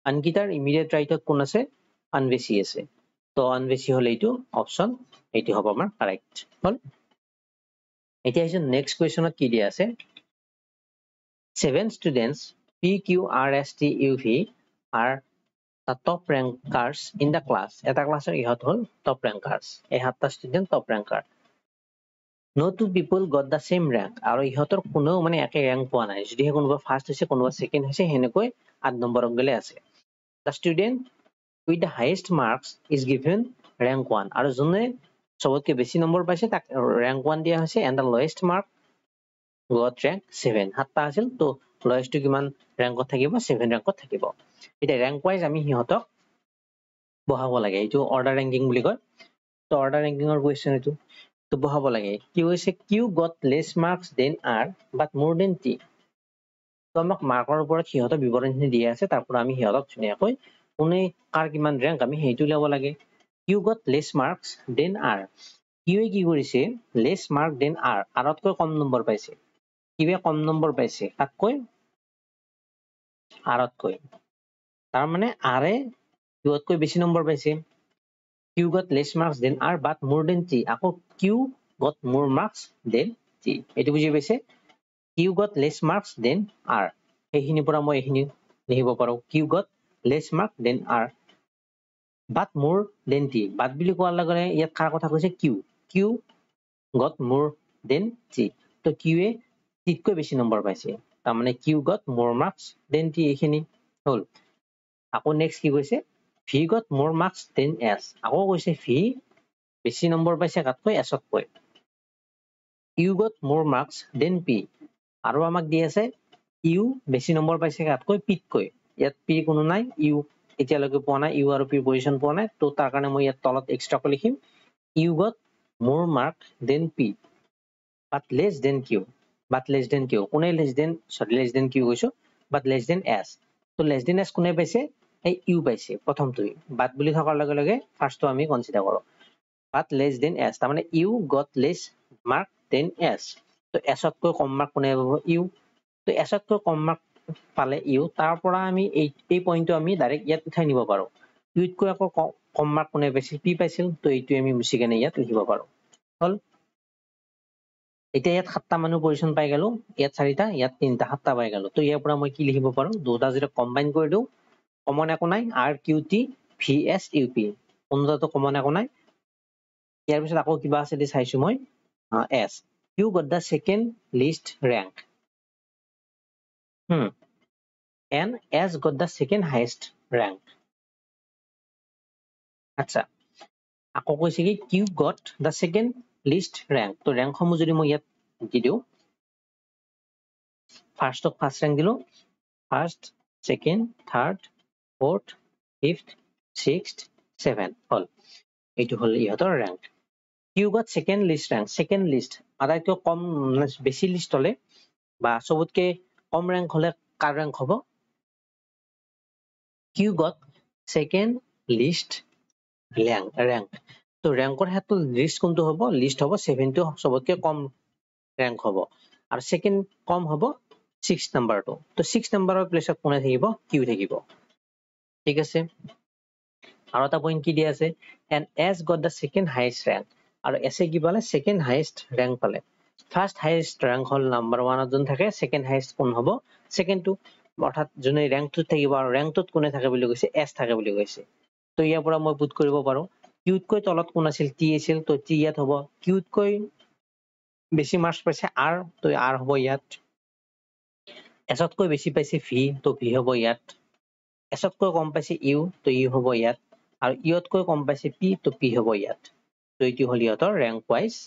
অংকিতাৰ immediate right ত কোন আছে আনভেসি আছে তো আনভেসি হলে এইটো অপশন এইটো হ'ব আমাৰ কাৰেক্ট হল এতিয়া আহিছে নেক্সট কুৱেশ্যনত কি দিয়া আছে 7 students PQRSTUV are the top rankers in the class এটা ক্লাছৰ ইহঁত হল top rankers এই 7টা student top ranker no two people got the same rank আৰু ইহঁতৰ কোনো মানে একে rank পোৱা নাই যদিহে কোনোবা ফাৰ্ষ্ট হৈছে কোনোবা সেকেন্ড হৈছে হেনেকৈ 8 নম্বৰত গলে আছে the student with the highest marks is given rank 1 আৰু যোনে সবতকে বেছি নম্বৰ পাইছে তাক rank 1 দিয়া হৈছে and the lowest mark got rank 7 7টা আছিল তো lowest কিমান rank থাকিব 7 rank থাকিব এটা rank wise আমি হিহঁতক বহাব লাগে এইটো order ranking বুলি কয় তো order ranking ৰ question এইটো তো বহাব লাগে কি হৈছে Q got less marks than R but more than T তো আমাক মাৰ্কৰ ওপৰত হিহঁতৰ বিৱৰণখিনি দিয়া আছে তাৰ পৰা আমি হিহঁতক ধুনীয়াকৈ কোনে কাৰ কিমান rank আমি সেইটো ল'ব লাগে Q got less marks than R Q কি কৰিছে less mark than R আৰতকৈ কম নম্বৰ পাইছে কিবে কম নম্বৰ পাইছে তাতকৈ আৰতকৈ তাৰ মানে R এ Qতকৈ বেছি নম্বৰ পাইছে Q got less marks than R but more than T আকৌ Q got more marks than T এইটো বুজি পাইছে Q got less marks than R এইখিনিৰ পৰা মই এইখিনি লিখিব পাৰো Q got less marks than R but more than T but বুলি কোৱাৰ লগে ইয়াত কাৰ কথা কৈছে Q got more than T তো Q এ T তকৈ বেছি নম্বৰ পাইছে তাৰ মানে Q got more marks than T এইখিনি হল আকৌ নেক্সট কি কৈছে ভি গট মোৰ মাৰ্কস দেন এছ আকৌ কৈছে ভি বেছি নম্বৰ পাইছে কাতকৈ এছতকৈ ইউ গট মোৰ মাৰ্কস দেন পি আৰু আমাক দি আছে ইউ বেছি নম্বৰ পাইছে কাতকৈ পিতকৈ ইয়াত পি কোনো নাই ইউ এতিয়ালৈকে পোৱা নাই ইউ আৰু পিৰ পজিশন পোৱা নাই তো তাৰ কাৰণে মই ইয়াত তলত এক্সট্ৰাকৈ লিখিম ইউ গট মোৰ মাৰ্ক দেন পি বাট লেছ দেন কিউ বাট লেছ দেন কিউ কোনে লেছ দেন সৰি লেছ দেন কিউ কৈছো বাট লেছ দেন এছ তো লেছ দেন এছ কোনে পাইছে এই ইউ পাইছে প্ৰথমটোই বাট বুলি থকাৰ লগে লগে ফাৰ্ষ্টটো আমি কনসিডাৰ কৰো বাট লেছ দেন এছ তাৰ মানে you got less mark than S তো এছতকৈ কম মাৰ্ক কোনে পাব ইউ তো এছতকৈ কম মাৰ্ক পালে ইউ তাৰ পৰা আমি এই পইণ্টটো আমি ডাইৰেক্ট ইয়াত উঠাই নিব পাৰো ইউতকৈ আকৌ কম মাৰ্ক কোনে পাইছিল পি পাইছিল তো এইটো আমি মুছি কেনে ইয়াত লিখিব পাৰো হল এতিয়া ইয়াত 7টা মানুহ পজিশন পাই গেল ইয়াত 4টা ইয়াত 3টা 7টা পাই গেল তো ইয়াৰ পৰা মই কি লিখিব পাৰো দুটা যদি কম্বাইন কৰি দিও কমন একো নাই আৰ Q T V S U P কোনটাটো কমন একো নাই ইয়াৰ পিছত আকৌ কিবা আছে দি চাইছো মই S you got da second list rank and S got the second highest rank. আচ্ছা আকৌ কৈছে কি Q got the second least rank তো rank সমূহ যদি মই ইয়াত দি দিও ফাৰ্স্ট rank দিলো first second third fourth fifth sixth seventh হল এইটো হল ইহঁতৰ rank Q got second least rank second least আটাইতকৈ কম বেছি লিষ্ট হলে বা সবতকৈ কম rank হলে কাৰ rank হ'ব Q got second least rank তো rank হেতু লিষ্ট কোনটো হ'ব লিষ্ট হ'ব 7 টো সবতকৈ কম rank হ'ব আৰু সেকেন্ড কম হ'ব 6 নাম্বাৰটো তো 6 নাম্বাৰৰ প্লেছত কোনে থাকিব Q থাকিব ঠিক আছে আৰু এটা পইণ্ট কি দিয়া আছে and S got the second highest rank আৰু S কি পালে second highest rank পালে first highest rank হল নাম্বাৰ 1 জন থাকে second highest কোন হ'ব second টো অৰ্থাৎ জনে rank টো থাকিব আৰু rank টোত কোনে থাকে বুলি কৈছে S থাকে বুলি কৈছে তো ইয়াৰ পৰা মই পুট কৰিব পাৰো Q তকৈ তলত কোন আছিল T আছিল তো T ইয়াত হ'ব Q তকৈ বেছি মাৰ্কস পাইছে R তো R হ'ব ইয়াত S তকৈ বেছি পাইছে V তো V হ'ব ইয়াত S তকৈ কম পাইছে U তো U হ'ব ইয়াত আৰু U তকৈ কম পাইছে P তো P হ'ব ইয়াত তো এইটো হল ইহঁতৰ rank wise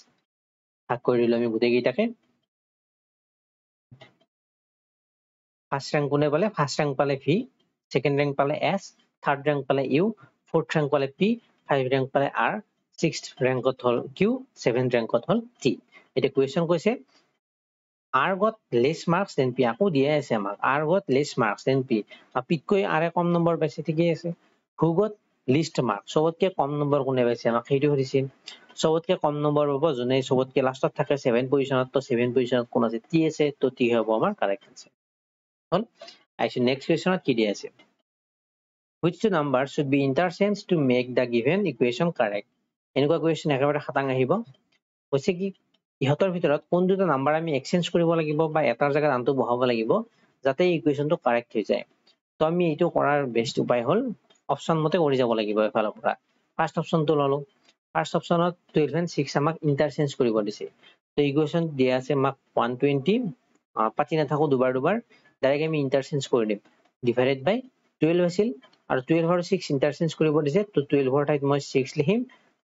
ভাগ কৰি দিলো আমি গোটেই কেইটাকে ফার্স্ট rank কোনে পালে ফার্স্ট rank পালে V সেকেন্ড rank পালে S থার্ড rank পালে U ফোর্থ rank পালে P 5 rank পালে R 6th rank হল Q 7th rank হল T এটা কোয়েশ্চন কৈছে R got less marks than P আকৌ দিয়া আছে আমাক R got less marks than P P তকৈ R এ কম নম্বৰ পাইছে ঠিকই আছে who got least marks সবতকৈ কম নম্বৰ কোনে পাইছে আমাক সেইটো সুধিছিল সবতকৈ কম নম্বৰ পাব যোনে সবতকৈ লাষ্টত থাকে 7 পজিশনত তো 7 পজিশনত কোন আছে T আছে তো T হ'ব আমাৰ কারেক্ট আনসার হল আইছো নেক্সট কোয়েশ্চনত কি দিয়া আছে which two numbers should be interchanged to make the given equation correct এনেকুৱা কোয়েশ্চন একেবাৰে খাটাং আহিব কৈছে কি ইহঁতৰ ভিতৰত কোন দুটা নাম্বাৰ আমি এক্সচেঞ্জ কৰিব লাগিব বা এটাৰ জায়গাত আনটো বহাব লাগিব যাতে ইকুৱেশনটো কাৰেক্ট হৈ যায় তো আমি এইটো কৰাৰ বেষ্ট উপায় হল অপচন মতে কৰি যাব লাগিব এফালৰ পৰা ফাৰ্স্ট অপচনটো ললো ফাৰ্স্ট অপচনত 12 and 6 আমাক ইন্টাৰচেঞ্জ কৰিব দিছে তো ইকুৱেশন দিয়া আছে আমাক 120 পাতি না থাকো দুবাৰ ডাইৰেক্ট আমি ইন্টাৰচেঞ্জ কৰি দিম ডিভাইডেড বাই 12 আছিল আৰু 12 আৰু 6 ইন্টাৰচেঞ্জ কৰিব দিছে তো 12 ৰ ঠাইত মই 6 লিখিম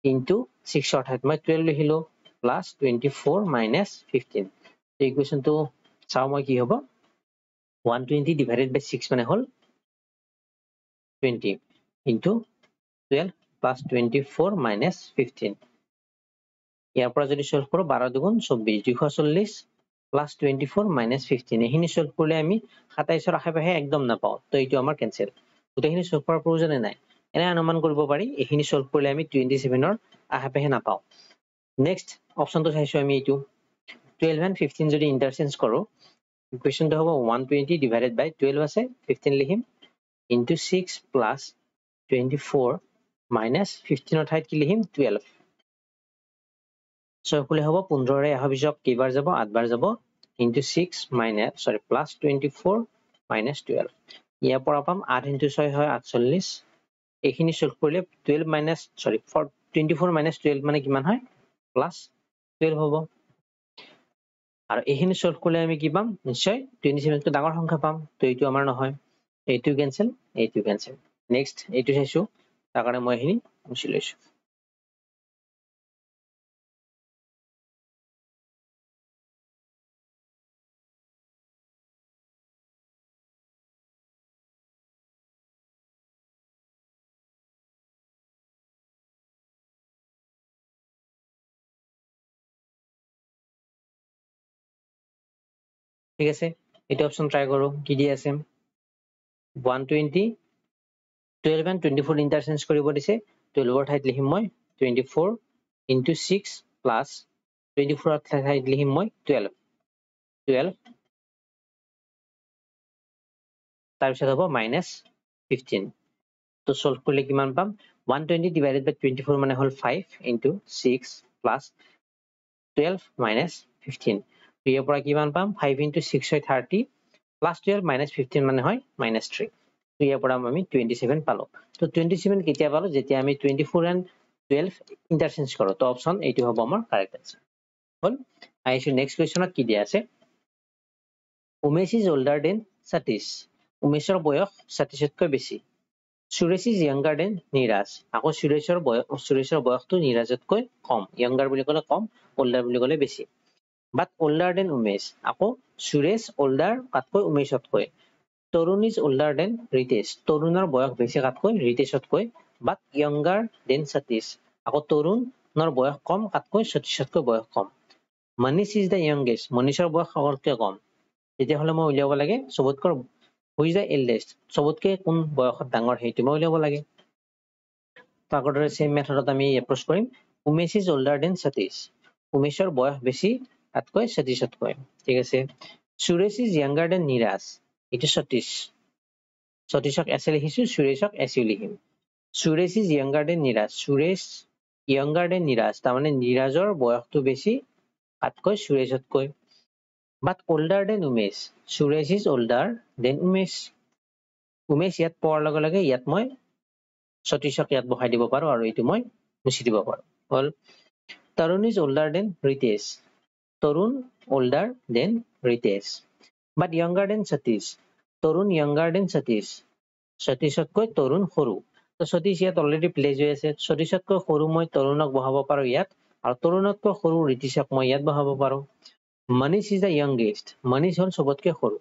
ইনটু 6 ৰ ঠাইত মই 12 লিখিলো plus 24 minus 15 তো ইকুৱেশনটো চাও মই কি হ'ব 120 divided by 6 মানে হল 20 into 12 plus 24 minus 15 ইয়াৰ পৰা যদি সলভ কৰো 12 দুগুণ 24 240 plus 24 minus 15 এখিনি সলভ কৰিলে আমি 27 ৰ আশে-পাশে একদম নাপাও তো এইটো আমাৰ কেনসেল গোটেইখিনি সলভ কৰাৰ প্ৰয়োজন নাই এনে অনুমান কৰিব পাৰি এখিনি সলভ কৰিলে আমি 27 ৰ আশে-পাশে নাপাও নেক্সট অপশনটো চাইছো আমি এইটো 12 and 15 যদি ইন্টারচেঞ্জ কৰো ইকুৱেশনটো হ'ব 120 divided by 12 আছে 15 লিখিম into 6 plus 24 minus 15 ৰ ঠাইত কি লিখিম 12 সো ফুলে হ'ব 15 ৰে আহা বিজক কেইবাৰ যাব 8 বাৰ যাব into 6 minus plus 24 minus 12 ইয়াৰ পৰা পাম 8 into 6 হয় 48 এখিনি সলভ কৰিলে 12 minus 24 minus 12 মানে কিমান হয় plus 12 হ'ব আৰু এখিনি সলভ কৰিলে আমি কি পাম নিশ্চয় 27 টো ডাঙৰ সংখ্যা পাম তো এইটো আমাৰ নহয় এইটো কেনসেল নেক্সট এইটো চাইছো তাৰ কাৰণে মই এখিনি মুছি লৈছো ঠিক আছে এইটো অপচন ট্ৰাই কৰো কি দি আছে 120 12 and 24 ইন্টাৰচেঞ্জ কৰিব দিছে 12 ৰ ঠাইত লিখিম মই 24 into 6 plus 24 ৰ ঠাইত লিখিম মই 12 তাৰ পিছত হ'ব -15 তো সলভ কৰিলে কিমান পাম 120 divided by 24 মানে হল 5 into 6 plus 12 minus 15 তো ইয়াৰ পৰা কিমান পাম 5 into 6 হয় 30 plus 12 minus 15 মানে হয় -3 তো ইয়াৰ পৰা আমি 27 পালো তো 27 কেতিয়া পালো যেতিয়া আমি 24 and 12 ইন্টারচেঞ্জ কৰো তো অপচন এইটো হ'ব আমাৰ কাৰেক্ট আনসাৰ হল আইছো নেক্সট কোৱেশ্চনত কি দিয়া আছে Umesh is older than Satish উমেশৰ বয়স সতীশতকৈ বেছি Suresh is younger than Neeraj আকৌ সুৰেশৰ বয়সটো নীৰাজতকৈ কম younger বুলি ক'লে কম older বুলি ক'লে বেছি but older than Umesh আকৌ Suresh older কাতকৈ উমেশতকৈ Tarun is older than Ritesh তৰুণৰ বয়স বেছি কাতকৈ ৰিতেশতকৈ but younger than Satish আকৌ তৰুণৰ বয়স কম কাতকৈ সতীশতকৈ বয়স কম Manish is the youngest মনীষৰ বয়স সকলোতকৈ কম তেতিয়াহ'লে মই উলিয়াব লাগে সবতকৈ who is the eldest সবতকৈ কোন বয়সত ডাঙৰ সেইটো মই উলিয়াব লাগে তাকদৰে সেম মেথডত আমি এপ্ৰ'চ কৰিম Umesh is older than Satish উমেশৰ বয়স বেছি তাতকৈ সতীশতকৈ ঠিক আছে Suresh is younger than Neeraj এটো সতীশক এছ লিখিছো সুৰেশক এছ লিখিম Suresh is younger than Neeraj Suresh younger than Neeraj তাৰমানে নীৰাজৰ বয়সটো বেছি তাতকৈ সুৰেশতকৈ but older than Umesh Suresh is older than Umesh Umesh ইয়াত পোৱাৰ লগে লগে ইয়াত মই সতীশক ইয়াত বহাই দিব পাৰো আৰু এইটো মই মুছি দিব পাৰো হল Tarun is older than Ritesh Tarun older than Ritesh but younger than Satish Tarun younger than Satish সতীশতকৈ তৰুণ সৰু তো সতীশ ইয়াত অলৰেডি প্লেস হৈ আছে সতীশতকৈ সৰু মই তৰুণক বহাব পাৰো ইয়াত আৰু তৰুণতকৈ সৰু ৰিতিশক মই ইয়াত বহাব পাৰো Manish is the youngest Manish হল সবতকৈ সৰু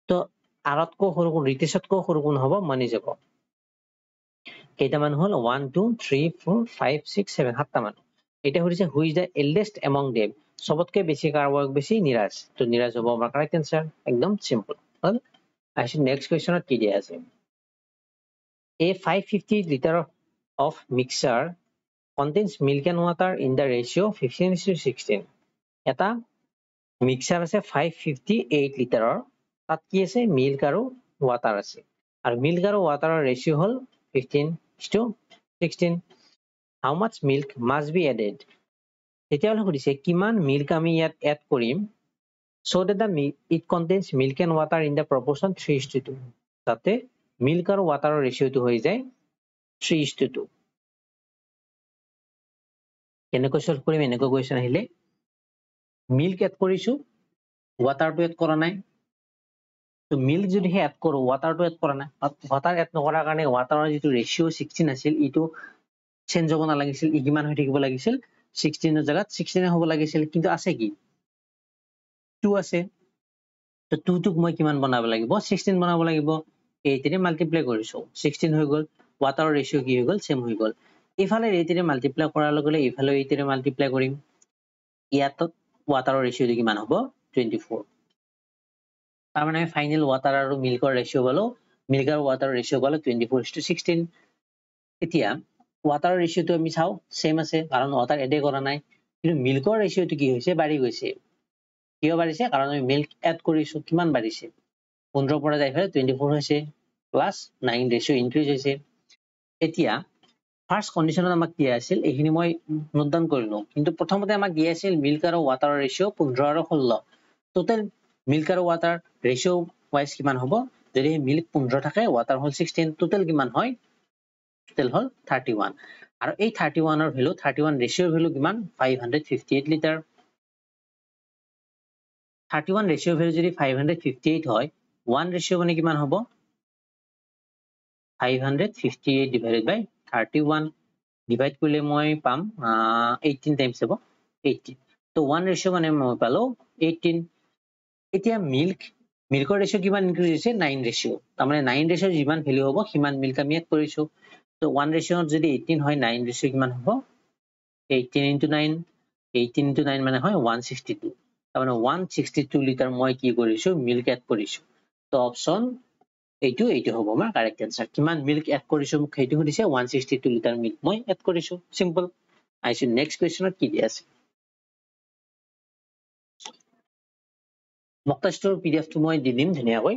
তো আৰতকৈ সৰু ৰিতিশতকৈ সৰু কোন হ'ব Manish হ'ব কেইটামান হল 1 2 3 4 5 6 7 সাতটা মান এটা হৈছে who is the eldest among them সবতকৈ বেছি কাৰ বয়স বেছি নিৰাজ তো নিৰাজ হ'ব আমাৰ কাৰেক্ট आंसर একদম সিম্পল হল আসি নেক্সট কোৱেশ্চনত কি দিয়া আছে A 550 liter of mixture contains milk and water in the ratio 15:16 এটা মিক্সাৰ আছে 558 লিটাৰৰ তাত কি আছে মিল্ক আৰু ওয়াটাৰ আছে আৰু মিল্ক আৰু ওয়াটাৰৰ ৰেশিও হল 15:16 how much milk must be added তেতিয়াহলে সুধিছে কিমান মিল্ক আমি ইয়াত এড কৰিম so that it contains milk and water in the proportion 3:2 তাতে মিল্ক আৰু ওয়াটাৰৰ ৰেশিওটো হৈ যায় 3:2 কেনেকৈ সলভ কৰিম এনেকৈ কোৱেশ্চন আহিলে মিল্ক এড কৰিছো ওয়াটাৰটো এড কৰা নাই তো মিল্ক যদি এড কৰো ওয়াটাৰটো এড কৰা নাই ওয়াটাৰ এড নকৰাৰ কাৰণে ওয়াটাৰৰ যিটো ৰেশিও 16 আছিল ইটো চেঞ্জ হ'ব নালাগিছিল ই কিমান হৈ থাকিব লাগিছিল 16 ৰ জাগাত 16 হ'ব লাগিছিল কিন্তু আছে কি 2 আছে তো 2 টোক মই কিমান বনাব লাগিব 16 বনাব লাগিব 8 ৰে মাল্টিপ্লাই কৰিছো 16 হৈ গল ওয়াটাৰৰ ৰেশিও কি হৈ গল সেম হৈ গল ইফালে 8 ৰে মাল্টিপ্লাই কৰাৰ লগে লগে ইফালে 8 ৰে মাল্টিপ্লাই কৰিম ইয়াত ওয়াটাৰৰ ৰেশিওটো কিমান হ'ব 24 তাৰ মানে ফাইনাল ওয়াটাৰ আৰু মিল্কৰ ৰেশিও পালো মিল্ক আৰু ওয়াটাৰৰ ৰেশিও পালো 24:16 এতিয়া ওয়াটাৰৰ ৰেশিওটো আমি চাও সেম আছে কাৰণ ওয়াটাৰ এড কৰা নাই কিন্তু মিল্কৰ ৰেশিওটো কি হৈছে বাঢ়ি গৈছে কিয় বাঢ়িছে কাৰণ আমি মিল্ক এড কৰিছো কিমান বাঢ়িছে 15 পৰা যাই ফেলে 24 হৈছে প্লাস 9 ৰেশিও ইনক্ৰিজ হৈছে এতিয়া ফাৰ্স্ট কন্ডিশনত আমাক দিয়া আছিল এইখিনি মই নোট ডাউন কৰিলো কিন্তু প্ৰথমতে আমাক দিয়া আছিল মিল্ক আৰু ওয়াটাৰৰ ৰেশিও 15 আৰু 16 টোটাল মিল্ক আৰু ওয়াটাৰ ৰেশিও ওয়াইজ কিমান হ'ব যদি মিল্ক 15 থাকে ওয়াটাৰ হল 16 টোটাল কিমান হয় টোটাল হল 31 আৰু এই 31 ৰ ভ্যালু 31 ৰেশিওৰ ভ্যালু কিমান 558 লিটাৰ 31 ৰেশিওৰ ভ্যালু যদি 558 হয় 1 ৰেশিও মানে কিমান হ'ব 558 divided by 31 divide কৰিলে মই পাম 18 times হ'ব 18 তো 1 ratio মানে মই পালো 18 এতিয়া মিল্কৰ ratio কিমান ইনক্ৰিজ হৈছে 9 ratio তাৰ মানে 9 ratio যিমান ভ্যালু হ'ব সিমান মিল্ক আমি এড কৰিছো তো 1 ratio যদি 18 হয় 9 ratio কিমান হ'ব 18 into 9 18 into 9 মানে হয় 162 তাৰ মানে 162 লিটাৰ মই কি কৰিছো মিল্ক এড কৰিছো তো অপচন এইটো হ'ব আমাৰ কাৰেক্ট আনসাৰ কিমান মিল্ক এড কৰিছো মোক সেইটো সুধিছে 162 লিটাৰ মিল্ক মই এড কৰিছো সিম্পল আইছো নেক্সট কোৱেশ্চনত কি দি আছে মকটেষ্টৰ পিডিএফটো মই দি দিম ধুনিয়াকৈ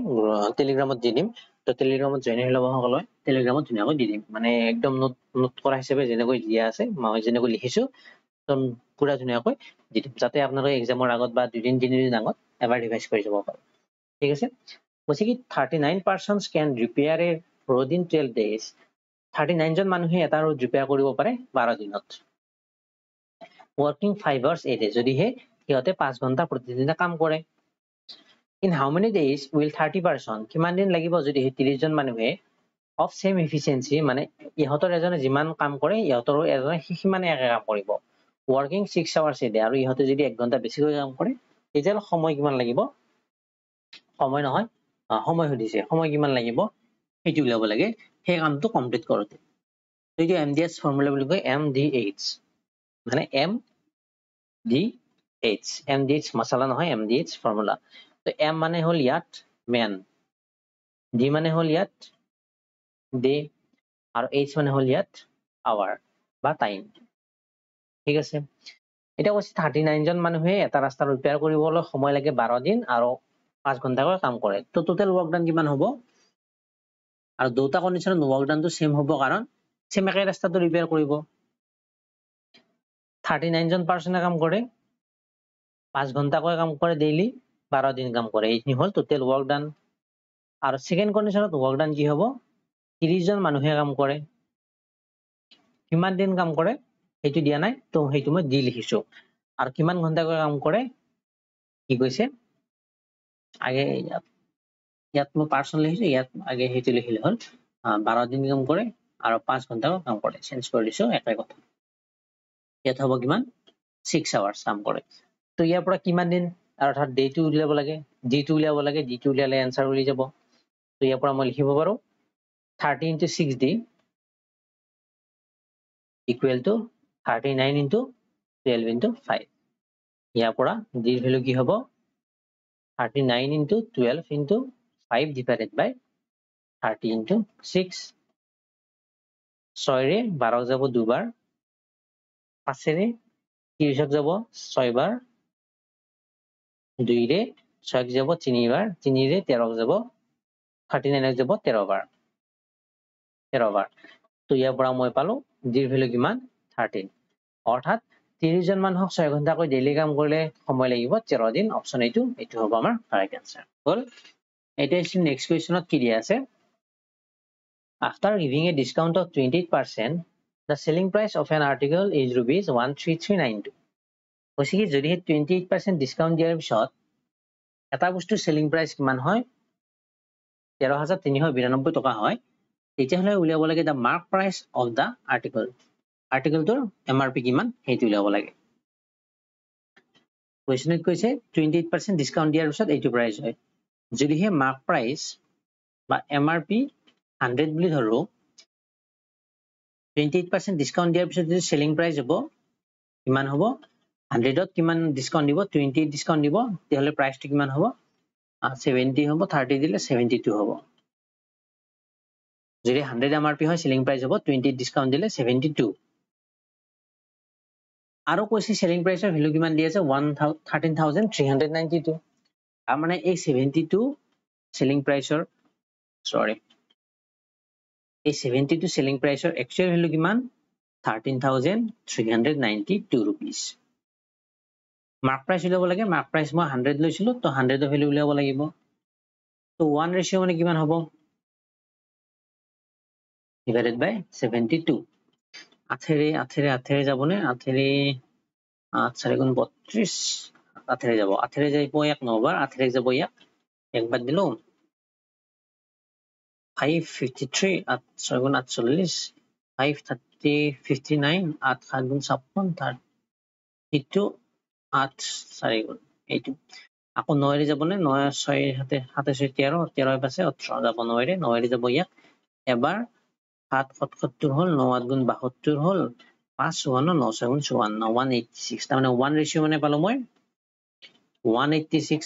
টেলিগ্ৰামত দি দিম তো টেলিগ্ৰামত জয়েন হৈ ল'ব সকলোৱে টেলিগ্ৰামত ধুনিয়াকৈ দি দিম মানে একদম নোট কৰা হিচাপে যেনেকৈ দিয়া আছে মই যেনেকৈ লিখিছো তো পুৰা ধুনিয়াকৈ দি দিম যাতে আপোনালোকে এক্সামৰ আগত বা 2 দিন 3 দিন আগত এবাৰ ৰিভাইজ কৰি যাব পাৰে ঠিক আছে কৈছে কি 39% can repair a road in 12 days 39 জন মানুহে এটা road repair কৰিব পাৰে 12 দিনত working 5 hours a day যদিহে সিহঁতে 5 ঘণ্টা প্ৰতিদিনে কাম কৰে in how many days will 30% কিমান দিন লাগিব যদি 30 জন মানুহে of same efficiency মানে ইহঁতৰ এজনে যিমান কাম কৰে ইহঁতৰো এজনে সিমানে একে কাম কৰিব working 6 hours a day আৰু ইহঁতে যদি 1 ঘণ্টা বেছিকৈ কাম কৰে তেতিয়াহ'লে সময় কিমান লাগিব সময় নহয় সময় সুধিছে সময় কিমান লাগিব সেইটো উলিয়াব লাগে সেই কামটো কমপ্লিট কৰোতে তো এইটো MDH ফৰ্মুলা বুলি কয় MDH মানে MDH MDH মছলা নহয় MDH ফৰ্মুলা তো M মানে হল ইয়াত ম্যান D মানে হল ইয়াত ডে আৰু H মানে হল ইয়াত আৱাৰ বা টাইম ঠিক আছে এটা কৈছে 39 জন মানুহে এটা ৰাস্তা ৰিপেয়াৰ কৰিবলৈ সময় লাগে 12 দিন আৰু 5 ঘণ্টাকৈ কাম কৰে তো টোটাল ওয়াৰ্ক ডান কিমান হ'ব আৰু দুটা কন্ডিশনত ওয়াৰ্ক ডানটো সেম হ'ব কাৰণ সেম একে ৰাস্তাটো ৰিপেয়াৰ কৰিব 39 জন পাৰ্সনে কাম কৰে 5 ঘণ্টাকৈ কাম কৰে ডেইলি 12 দিন কাম কৰে এইখিনি হল টোটাল ওয়াৰ্ক ডান আৰু সেকেন্ড কন্ডিশনত ওয়াৰ্ক ডান কি হ'ব 30 জন মানুহে কাম কৰে কিমান দিন কাম কৰে সেইটো দিয়া নাই তো সেইটো মই দি লিখিছো আৰু কিমান ঘণ্টাকৈ কাম কৰে কি কৈছে আগে ইয়াত মই পাৰ্সন লিখিছো ইয়াত আগে সেইটো লিখিলে হল 12 দিন কাম কৰে আৰু 5 ঘণ্টা কাম কৰে চেঞ্জ কৰি দিছো এটাই কথা ইয়াত হ'ব কিমান 6 hours কাম কৰে তো ইয়াৰ পৰা কিমান দিন অৰ্থাৎ ডে টু উলিয়াব লাগে ডি2 উলিয়াব লাগে ডি2 উলিয়ালে आंसर উলি যাব তো ইয়াৰ পৰা মই লিখিব পাৰো 30 into 6d equal to 39 into 12 into 5 ইয়াৰ পৰা d ৰ ভ্যালু কি হ'ব 39 into 12 into 5 divided by 30 into 6 6 ৰে 12 যাব দুবাৰ 5 ৰে 30 যাব 6 বাৰ 2 ৰে 6 যাব 3 বাৰ 3 ৰে 13 যাব 39 যাব 13 বাৰ তো ইয়াৰ পৰা মই পালো d ৰ ভ্যালু কিমান 13 অৰ্থাৎ 30 জন মানুহক 6 ঘণ্টাকৈ ডেইলি কাম কৰিলে সময় লাগিব 13 দিন অপচন এইটো হ'ব আমাৰ কাৰেক্ট आंसर হল এটা আছে নেক্সট কোৱেশ্চনত কি দিয়া আছে after giving a discount of 28% the selling price of an article is rupees 13392 কৈছে কি যদি 28% ডিসকাউন্ট দিয়াৰ পিছত এটা বস্তুৰ সেলিং প্ৰাইস কিমান হয় 13392 টকা হয় তেতিয়াহলে উলিয়াব লাগে the mark price of the আৰ্টিকলটোৰ MRP কিমান সেইটো উলিয়াব লাগে কোৱেশ্চনত কৈছে 28% ডিসকাউন্ট দিয়াৰ পিছত এইটো প্ৰাইস হয় যদিহে মাৰ্ক প্ৰাইস বা MRP 100 বুলি ধৰো 28% ডিসকাউন্ট দিয়াৰ পিছত যদি সেলিং প্ৰাইস হ'ব কিমান হ'ব 100 ত কিমান ডিসকাউন্ট দিব 28 ডিসকাউন্ট দিব তেতিয়াহলে প্ৰাইসটো কিমান হ'ব 70 হ'ব 30 দিলে 72 হ'ব যদি 100 MRP হয় সেলিং প্ৰাইস হ'ব 28 ডিসকাউন্ট দিলে 72 আৰু কৈছে সেলিং প্ৰাইসৰ ভ্যালু কিমান দি আছে 13392 আৰু মানে এই 72 সেলিং প্ৰাইসৰ এই 72 সেলিং প্ৰাইসৰ একচুয়াল ভ্যালু কিমান 13392 rupees মার্ক প্রাইস উলিয়াব লাগে মার্ক প্রাইস মই 100 লৈছিলো তো 100 এর ভ্যালু উলিয়াব লাগিব তো 1 রেশিও মানে কিমান হ'ব divided by 72 আঠেৰে যাবনে আঠেৰে 8 গুণ 32 আঠেৰে যাব আঠেৰে যাইব 1 9 বাৰ আঠেৰে যাব ইয়াক একবাৰ দিলো 553 8 6 গুণ 48 530 59 8 7 গুণ 56 32 8 4 গুণ এইটো আকৌ 9 ৰে যাব নে 9 6 হাতে 27 13 13 পাছে 18 যাব 9 ৰে 9 ৰে যাব ইয়াক এবাৰ 7 77 হল 9 8 গুণ 72 হল 5 54 9 7 54 186 তাৰ মানে 1 ৰেশিও মানে পালো মই 186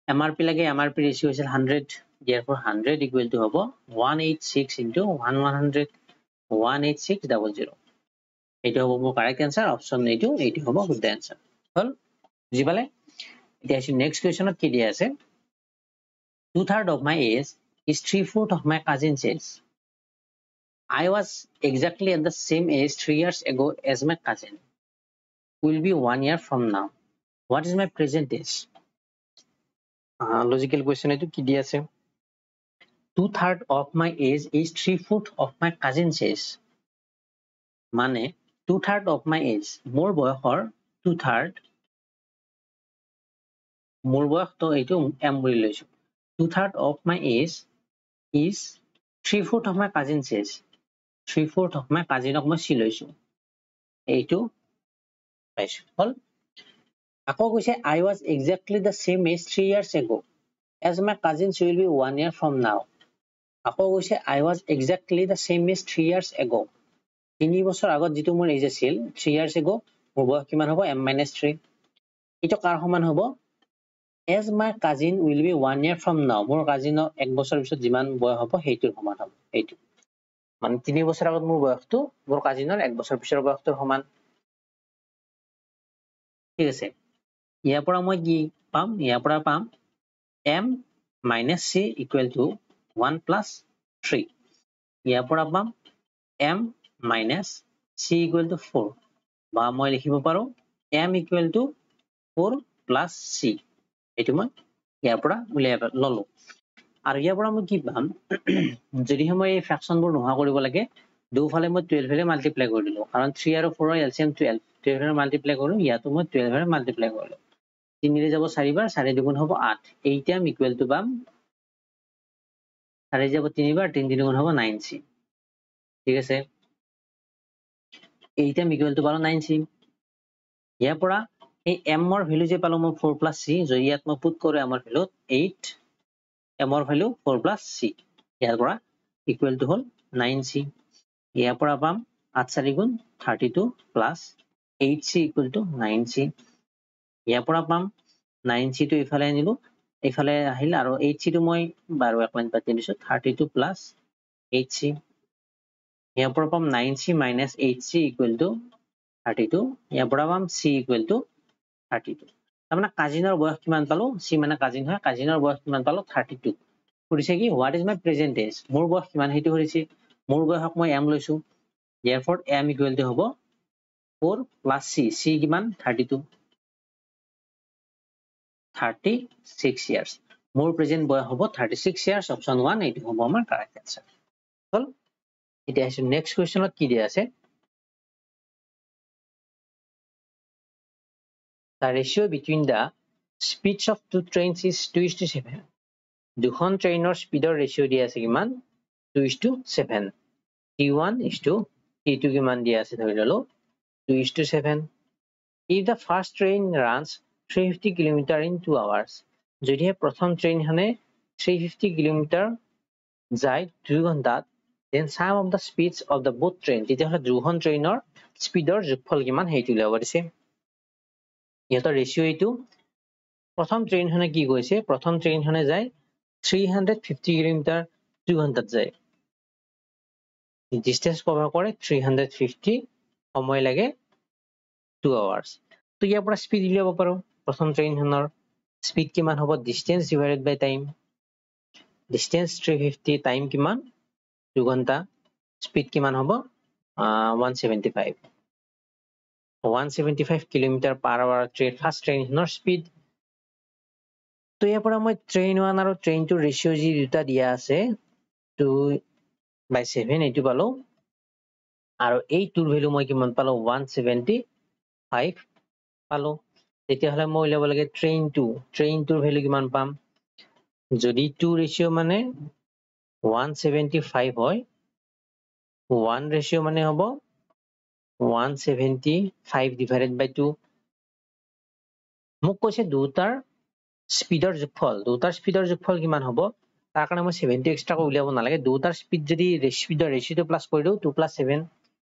MRP লাগে MRP ৰেশিও হৈছিল 100 therefore 100 equal to হব 186 into 100 18600 এইটো হ'ব মোৰ কারেক্ট आंसर অপশন এইটো হ'ব গুড आंसर হল বুজি পালে এতিয়া আসি নেক্সট কোৱেশ্চনত কি দিয়া আছে 2/3 of my age is 3/4 of my cousin's age I was exactly at the same age 3 years ago as my cousin will be 1 year from now what is my present age logical question etu ki dia ase 2/3 of my age is 3/4 of my cousin's age mane 2/3 of my age mor boyhor 2/3 mor boyh to etu m boli loisu 2/3 of my age is 3/4 of my cousin's age 3/4 of my cousin ok moi si loisu এইটো পাইছো হল আকৌ কৈছে I was exactly the same age 3 years ago as my cousins will be 1 year from now আকৌ কৈছে I was exactly the same age 3 years ago 3 বছৰ আগত যেটো মোৰ এজ আছিল 3 years ago মোৰ বয়স কিমান হ'ব m-3 এটো কাৰ সমান হ'ব as my cousin will be 1 year from now মোৰ কাজিনৰ 1 বছৰ পিছত যিমান বয়স হ'ব হেইটোৰ সমান হ'ব এইটো মানে 3 বছৰ আগত মোৰ বয়সটো মোৰ কাজিনৰ 1 বছৰ পিছৰ বয়সটোৰ সমান ঠিক আছে ইয়াৰ পৰা মই কি পাম ইয়াৰ পৰা পাম m minus c equal to 1 plus 3 ইয়াৰ পৰা পাম m minus c equal to 4 বা মই লিখিব পাৰো m equal to 4 plus c এইটো মই ইয়াৰ পৰা উলিয়াই ললো আৰু ইয়াৰ পৰা মই কি পাম যদি মই এই ফ্ৰেকশন বোৰ নোহোৱা কৰিব লাগে দুফালে মই 12 ৰে মাল্টিপ্লাই কৰি দিলো কাৰণ 3 আৰু 4 ৰ এলচিএম 12 12 ৰে মাল্টিপ্লাই কৰো ইয়াতো মই 12 ৰে মাল্টিপ্লাই কৰিলো 3 ৰে যাব 4 বাৰ 4 দুগুণ হ'ব 8 8 m equal to পাম 4 যাব 3 বাৰ 3 দুগুণ হ'ব 9c ঠিক আছে 8 m equal to পালো 9c ইয়াৰ পৰা এই m ৰ ভ্যালু যে পালো মই 4 plus c যদি ইয়াত মই পুট কৰো আমাৰ ভ্যালু 8 m ৰ ভ্যালু 4 plus c ইয়াৰ পৰা ইকুৱেল টু হল 9c ইয়াৰ পৰা পাম 8 4 গুণ 32 plus 8c equal to 9c ইয়াৰ পৰা পাম 9c টো ইফালে আনিলো ইফালে আহিল আৰু 8c টো মই 12 এক লাইন পাতি দিছো 32 plus 8c ইয়াৰ পৰা পাম 9c minus 8c equal to 32 ইয়াৰ পৰা পাম c equal to 32 তাৰমানে কাজিনৰ বয়স কিমান পালো c মানে কাজিন হয় কাজিনৰ বয়স কিমান পালো 32 কৰিছে কি what is my present age মোৰ বয়স কিমান হেতু কৰিছে মোৰ বয়সক মই m লৈছো therefore m equal to হ'ব 4 plus c c কিমান 32 36 years মোৰ প্ৰেজেন্ট বয়স হ'ব 36 years option 1 এইটো হ'ব আমাৰ কাৰেক্ট आंसर হল এটা আছে নেক্সট কোৱেশ্চনত কি দিয়া আছে The ratio between the speeds of two trains is 2:7 দুখন ট্ৰেইনৰ স্পিডৰ ৰেশিও দিয়া আছে কিমান 2:7 t1 t2 কিমান দিয়া আছে ধৰি ললো 2:7 if the first train runs 350 km in 2 hours যদিহে প্ৰথম ট্ৰেইনখনে 350 km যায় 2 ঘণ্টাত then sum of the speeds of the both train তেতিয়াহলে দুখন ট্ৰেইনৰ স্পিডৰ যোগফল কিমান হেইটো উলিয়াব দিছে ইহঁতৰ ৰেশিও এইটো প্ৰথম ট্ৰেইনখনে কি কৈছে প্ৰথম ট্ৰেইনখনে যায় 350 km 2 ঘণ্টাত যায় ডিসটেন্স কভাৰ কৰে 350 সময় লাগে 2 hours তো ইয়াৰ পৰা স্পিড উলিয়াব পাৰো প্ৰথম ট্ৰেইনখনৰ স্পিড কিমান হ'ব ডিসটেন্স ডিভাইডেড বাই টাইম ডিসটেন্স 350 টাইম কিমান 2 ঘণ্টা স্পিড কিমান হ'ব 175 km per hour train first ট্ৰেইনৰ স্পিড তো ইয়াৰ পৰা মই ট্ৰেইন 1 আৰু ট্ৰেইন 2 ৰেশিও যি দুটা দিয়া আছে 2/7 এইটো পালো আৰু এই টুৰ ভ্যালু মই কিমান পালো 175 পালো তেতিয়াহলে মই উলিয়াব লাগে ট্ৰেইন 2 ট্ৰেইন 2 ভ্যালু কিমান পাম যদি 2 ৰেশিও মানে 175 হয় 1 ৰেচিঅ মানে হ'ব 175 divided by 2 মোক কৈছে দুটাৰ স্পীডৰ যোগফল কিমান হ'ব তাৰ কাৰণে মই 70 এক্সট্ৰাকৈ উলিয়াব নালাগে দুটাৰ স্পীড যদি ৰেচিঅটো প্লাস কৰি দিও 2 + 7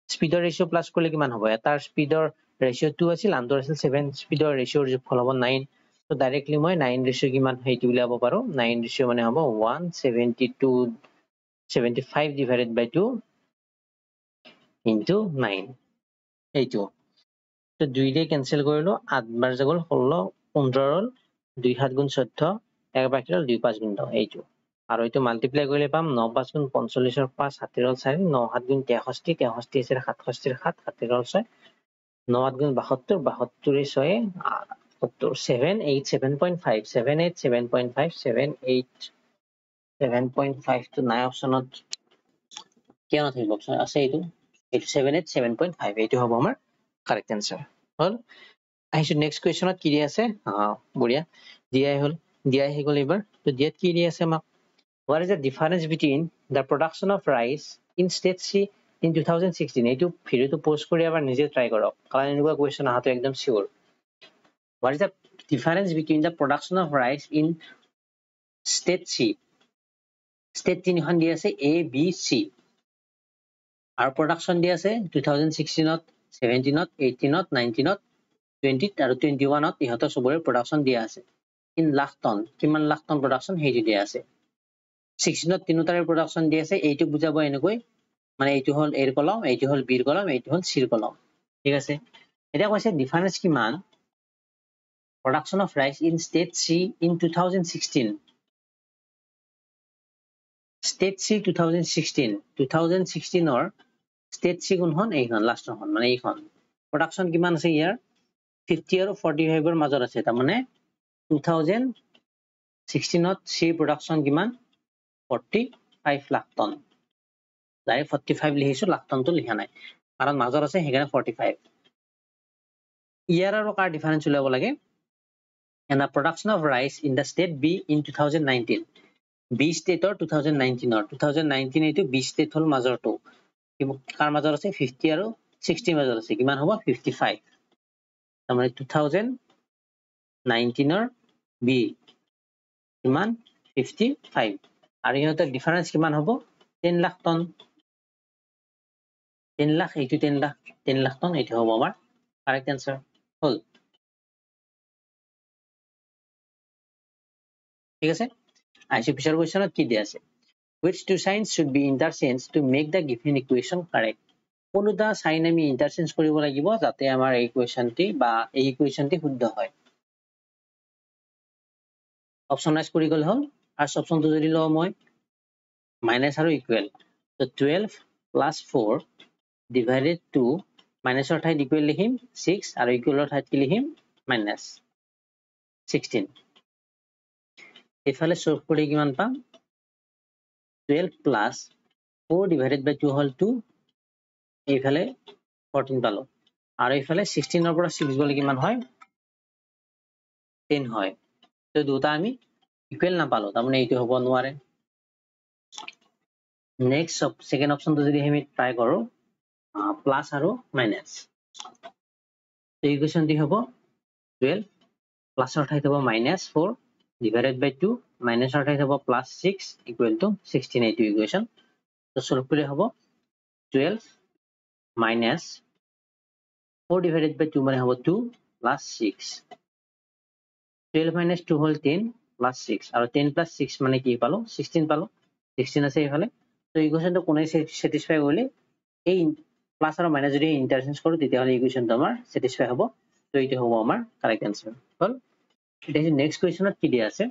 স্পীডৰ ৰেচিঅ প্লাস কৰিলে কিমান হ'ব এটাৰ স্পীডৰ ৰেচিঅ 2 আছিল আনটোৰ আছিল 7 স্পীডৰ ৰেচিঅৰ যোগফল হ'ব 9 তো ডাইৰেক্টলি মই 9 ৰেচিঅ কিমান হেইটো উলিয়াব পাৰো 9 ৰেচিঅ মানে হ'ব 175 divided by 2 into 9 এইটো তো 2 দিয়ে ক্যান্সেল কৰিলো 8 বাৰ গ'ল 16 15 হ'ল 2 7 গুণ 14 1 বাকি হ'ল 2 5 গুণ 10 এইটো আৰু এইটো মাল্টিপ্লাই কৰিলে পাম 9 5 গুণ 45 ৰ 5 7 হ'ল 4 9 7 গুণ 63 63 আছিল 67 7 7 হ'ল 6 9 8 গুণ 72 72 6 7 8 7.5 7 8 7.5 7 8 7.5 to 9 অপশনত কিয় নাথাকিব অপশন আছে এইটো 7 8 7.5 এইটো হ'ব আমাৰ কাৰেক্ট आंसर হল আহিছো নেক্সট কোৱেশ্চনত কি দি আছে বঢ়িয়া দিয়াই হল দিয়াই হে গল এবাৰ তো দিয়াত কি দি আছে আমাক what is the difference between the production of rice in state C in 2016 এইটো ভিডিওটো পোস্ট কৰি এবাৰ নিজে ট্ৰাই কৰক কাৰণ এনেকুৱা কোৱেশ্চন আহাটো একদম সিওৰ what is the difference between the production of rice in state C state তিনিখন দি আছে A B C আৰু production দি আছে 2016 ত 17 ত 18 ত 19 ত 20 আৰু 21 ত ইহতৰ সবৰে production দিয়া আছে in লাখ টন কিমান লাখ টন production হেইটো দিয়া আছে 16 ত তিনিটাৰে production দিয়া আছে এইটো বুজাব এনেকৈ মানে এইটো হল এৰ কলম এইটো হল বিৰ কলম এইটো হল সিৰ কলম ঠিক আছে এটা কৈছে ডিফাৰেন্স কিমান production of rice in state C in 2016 state C 2016 or state C কোনখন এইখন লাষ্টখন মানে এইখন production কিমান আছে ইয়াৰ 50 আৰু 45 ৰ মাজত আছে তাৰ মানে 2016 ত C production কিমান 45 লাখ টন ডাইৰেক্ট 45 লিখিছো লাখ টনটো লিখা নাই কাৰণ মাজত আছে হেগানে 45 ইয়াৰ আৰু কাৰ ডিফাৰেন্স উলাব লাগে and the production of rice in the state B in 2019 B state or 2019 or 2019 এইটো B state হল মাজৰটো কাৰ মাজত আছে 50 আৰু 60 মাজত আছে কিমান হ'ব 55 তাৰমানে 2019 ৰ B কিমান 55 আৰু ইহঁতৰ ডিফাৰেন্স কিমান হ'ব 10 লাখ টন 10 লাখ এইটো 10 লাখ টন এইটো হ'ব আমাৰ কাৰেক্ট आंसर হল ঠিক আছে আইছো পিছৰ কোৱেশ্চনত কি দিয়া আছে which two signs should be interchanged to make the given equation correct কোনটা সাইন আমি ইন্টারচেঞ্জ কৰিব লাগিব যাতে আমাৰ এই কোৱেশ্চনটি বা এই ইকুৱেশনটি শুদ্ধ হয় অপশন আইজ কৰি গল হল ফাৰ্স্ট অপশনটো যদি লও মই মাইনাস আৰু ইকুৱেল তো 12 plus 4 divided 2 মাইনাসৰ ঠাইত ইকুৱেল লিখিম 6 আৰু ইকুৱেলৰ ঠাইত কি লিখিম মাইনাস 16 এফালে সলভ কৰি কিমান পাম 12 plus 4 divided by 2 হল 2 এইফালে 14 পালো আৰু এইফালে 16 ৰ পৰা 6 গলে কিমান হয় 10 হয় তো দুটা আমি ইকুৱেল না পালো তাৰ মানে এইটো হ'ব নোৱাৰে নেক্সট সেকেন্ড অপশনটো যদি আমি ট্ৰাই কৰো প্লাস আৰু মাইনাস তো ইকুৱেশনটি হ'ব 12 প্লাসৰ ঠাইত হ'ব -4 divided by 2 মাইনাসৰ ঠাইত হ'ব +6 equal to 16 এইটো ইকুৱেশন তো সলভ কৰিলে হ'ব 12 minus 4 divided by 2 মানে হ'ব 2 plus 6 12 minus 2 হল 10 plus 6 আৰু 10 plus 6 মানে কি পালো 16 পালো 16 আছে এইফালে তো ইকুৱেশনটো কোনে স্যাটিসফাই কৰিলে এই প্লাস আৰু মাইনাস যদি ইন্টাৰচেঞ্জ কৰো তেতিয়া হলে ইকুৱেশনটো আমাৰ স্যাটিসফাই হ'ব তো এইটো হ'ব আমাৰ কাৰেক্ট आंसर হল এটা নেক্সট কোৱেশ্চনত কি দিয়া আছে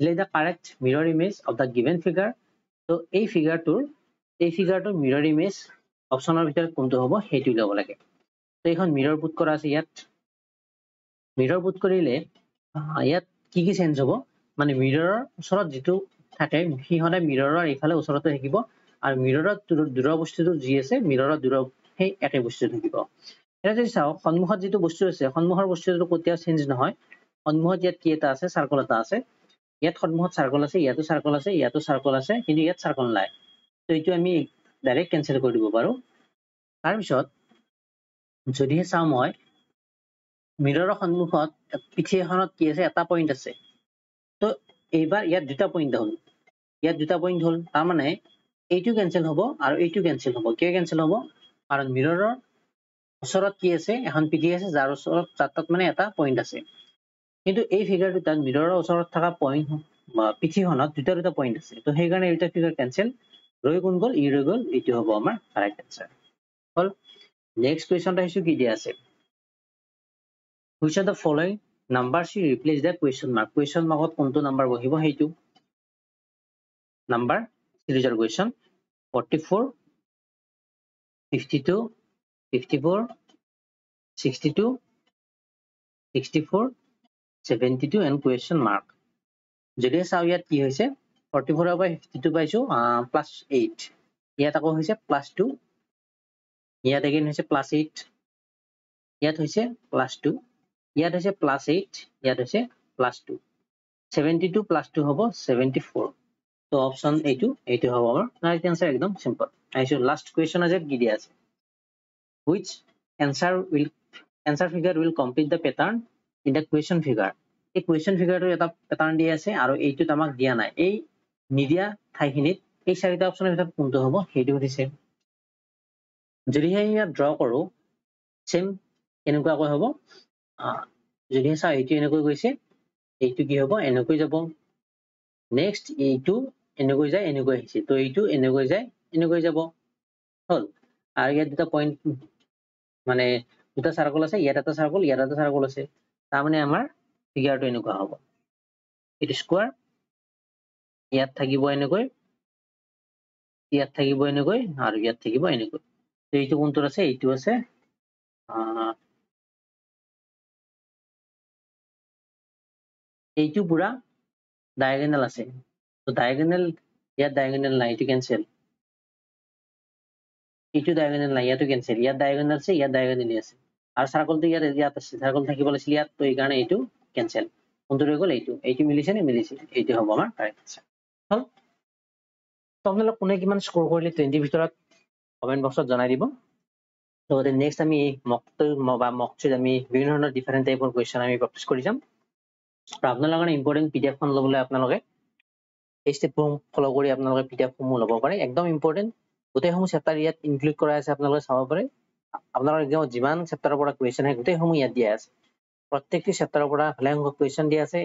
select the correct mirror image of the given figure তো এই ফিগাৰটোৰ মিৰৰ ইমেজ অপশনৰ ভিতৰত কোনটো হ'ব হেইটো লব লাগে তো এখন মিৰৰ পুট কৰা আছে ইয়াত মিৰৰ পুট কৰিলে ইয়াত কি চেঞ্জ হ'ব মানে মিৰৰৰ ওচৰত যেটো থাকে হি হলে মিৰৰৰ ইফালে ওচৰতে থাকিব আৰু মিৰৰৰ দূৰৰ বস্তুটো যি আছে মিৰৰৰ দূৰৰ সেই একে বস্তু থাকিব এটা যদি চাও সন্মুখত যেটো বস্তু আছে সন্মুখৰ বস্তুটো কেতিয়াও চেঞ্জ নহয় সন্মুখত ইয়াত কি এটা আছে সাৰ্কেল এটা আছে ইয়াত সন্মুখত সাৰ্কল আছে ইয়াতো সাৰ্কল আছে ইয়াতো সাৰ্কল আছে কিন্তু ইয়াত সাৰ্কল নাই তো এইটো আমি ডাইৰেক্ট কেনসেল কৰি দিব পাৰো তাৰ পিছত যদি চাও মই মিৰৰৰ সন্মুখত পিঠি এখনত কি আছে এটা পইণ্ট আছে তো এইবাৰ ইয়াত দুটা পইণ্ট হ'ল ইয়াত দুটা পইণ্ট হ'ল তাৰ মানে এইটো কেনসেল হ'ব আৰু এইটো কেনসেল হ'ব কিয় কেনসেল হ'ব কাৰণ মিৰৰৰ ওচৰত কি আছে এখন পিঠি আছে যাৰ ওচৰত তাত মানে এটা পইণ্ট আছে কিন্তু এই ফিগাৰটো তাত মিৰৰৰ ওচৰত থকা পইণ্ট পিঠিখনত দুটা পইণ্ট আছে তো সেই কাৰণে এটা ফিগাৰ কেনসেল ৰৈ কোন গ'ল ই ৰৈ গ'ল এইটো হ'ব আমাৰ কাৰেক্ট আনসাৰ হ'ল নেক্সট কুৱেশ্যনটা হৈছে কি দিয়া আছে which of the following numbers should replace the question mark কোনটো নাম্বাৰ বহিব সেইটো number সিৰিজৰ question 44 52 54 62 64 72 and question mark যদি চাও ইয়াত কি হৈছে 44 ৰ পৰা 52 পাইছো +8 ইয়াত আকৌ হৈছে +2 ইয়াত again হৈছে +8 ইয়াত হৈছে +2 ইয়াত হৈছে +8 ইয়াত হৈছে +2 72 +2 হ'ব 74 তো অপশন এইটো হ'ব আমাৰ ৰাইট আনসাৰ একদম সিম্পল আইছো লাষ্ট কুৱেশ্যন আছে কি দিয়া আছে which answer figure will complete the pattern in the question figure এই question figure টো এটা pattern দিয়া আছে আৰু এইটোত আমাক দিয়া নাই এই নিদিয়া ঠাইখিনিত এই চাৰিটা অপচনৰ ভিতৰত কোনটো হ'ব সেইটো হৈছে যদি ইয়াত ড্ৰ কৰো সেম এনেকুৱাকৈ হ'ব যদি চাও এইটো এনেকৈ গৈছে এইটো কি হ'ব এনেকৈ যাব নেক্সট এইটো এনেকৈ যায় এনেকৈ আহিছে তো এইটো এনেকৈ যায় এনেকৈ যাব হল আৰু ইয়াত দুটা পইণ্ট মানে দুটা সাৰ্কল আছে ইয়াত এটা সাৰ্কল আছে তাৰ মানে আমাৰ ফিগাৰটো এনেকুৱা হ'ব এইটো স্কয়াৰ ইয়াত থাকিব এনেকৈ আৰু ইয়াত থাকিব এনেকৈ তো এইটো কোনটোৰ আছে এইটো আছে এইটো পুৰা ডায়াগোনাল আছে তো ডায়াগোনাল ইয়াত ডায়াগোনাল নাই এইটো কেনসেল এইটো ডায়াগোনাল নাই ইয়াতো কেনসেল ইয়াত ডায়াগোনাল আছে ইয়াত ডায়াগোনাল আছে আৰু সাৰ্কলটো ইয়াত আছে সাৰ্কল থাকিব লাগিছিল ইয়াত তো এই কাৰণে এইটো কেনসেল কোনটো ৰৈ গ'ল এইটো মিলিছে নে মিলিছে এইটো হ'ব আমাৰ কাৰেক্ট আনসাৰ হল তো আপোনালোক কোনে কিমান স্কোৰ কৰিলে 20 ভিতৰত কমেন্ট বক্সত জনাই দিব লগতে নেক্সট আমি মকটোত আমি বিভিন্ন ধৰণৰ ডিফাৰেন্ট টাইপৰ কুৱেশ্যন আমি প্ৰেক্টিছ কৰি যাম আৰু আপোনালোকৰ কাৰণে ইম্পৰ্টেন্ট পিডিএফ খন ল'বলৈ আপোনালোকে এই ষ্টেপবোৰ ফলো কৰি আপোনালোকে পিডিএফ সমূহ ল'ব পাৰে একদম ইম্পৰ্টেন্ট গোটেইসমূহ চেপ্টাৰ ইয়াত ইনক্লুড কৰা আছে আপোনালোকে চাব পাৰে আপোনালোকৰ এক্সামত যিমান চেপ্টাৰৰ পৰা কুৱেশ্যন আহে গোটেইসমূহ ইয়াত দিয়া আছে প্ৰত্যেকটি চেপ্টাৰৰ পৰা ভালে সংখ্যক কুৱেশ্যন দিয়া আছে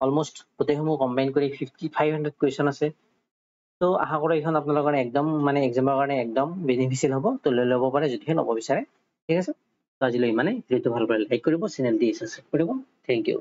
অলমোষ্ট গোটেইসমূহ কম্বাইন কৰি 500 কুৱেশ্যন আছে তো আশা কৰো এইখন আপোনালোকৰ কাৰণে একদম মানে এক্সামৰ কাৰণে একদম বেনিফিচিয়েল হ'ব তো লৈ ল'ব পাৰে যদিহে ল'ব বিচাৰে ঠিক আছে তো আজিলৈ ইমানেই ভিডিঅ'টো ভাল পালে লাইক কৰিব চেনেলটি সাবস্ক্ৰাইব কৰিব থেংক ইউ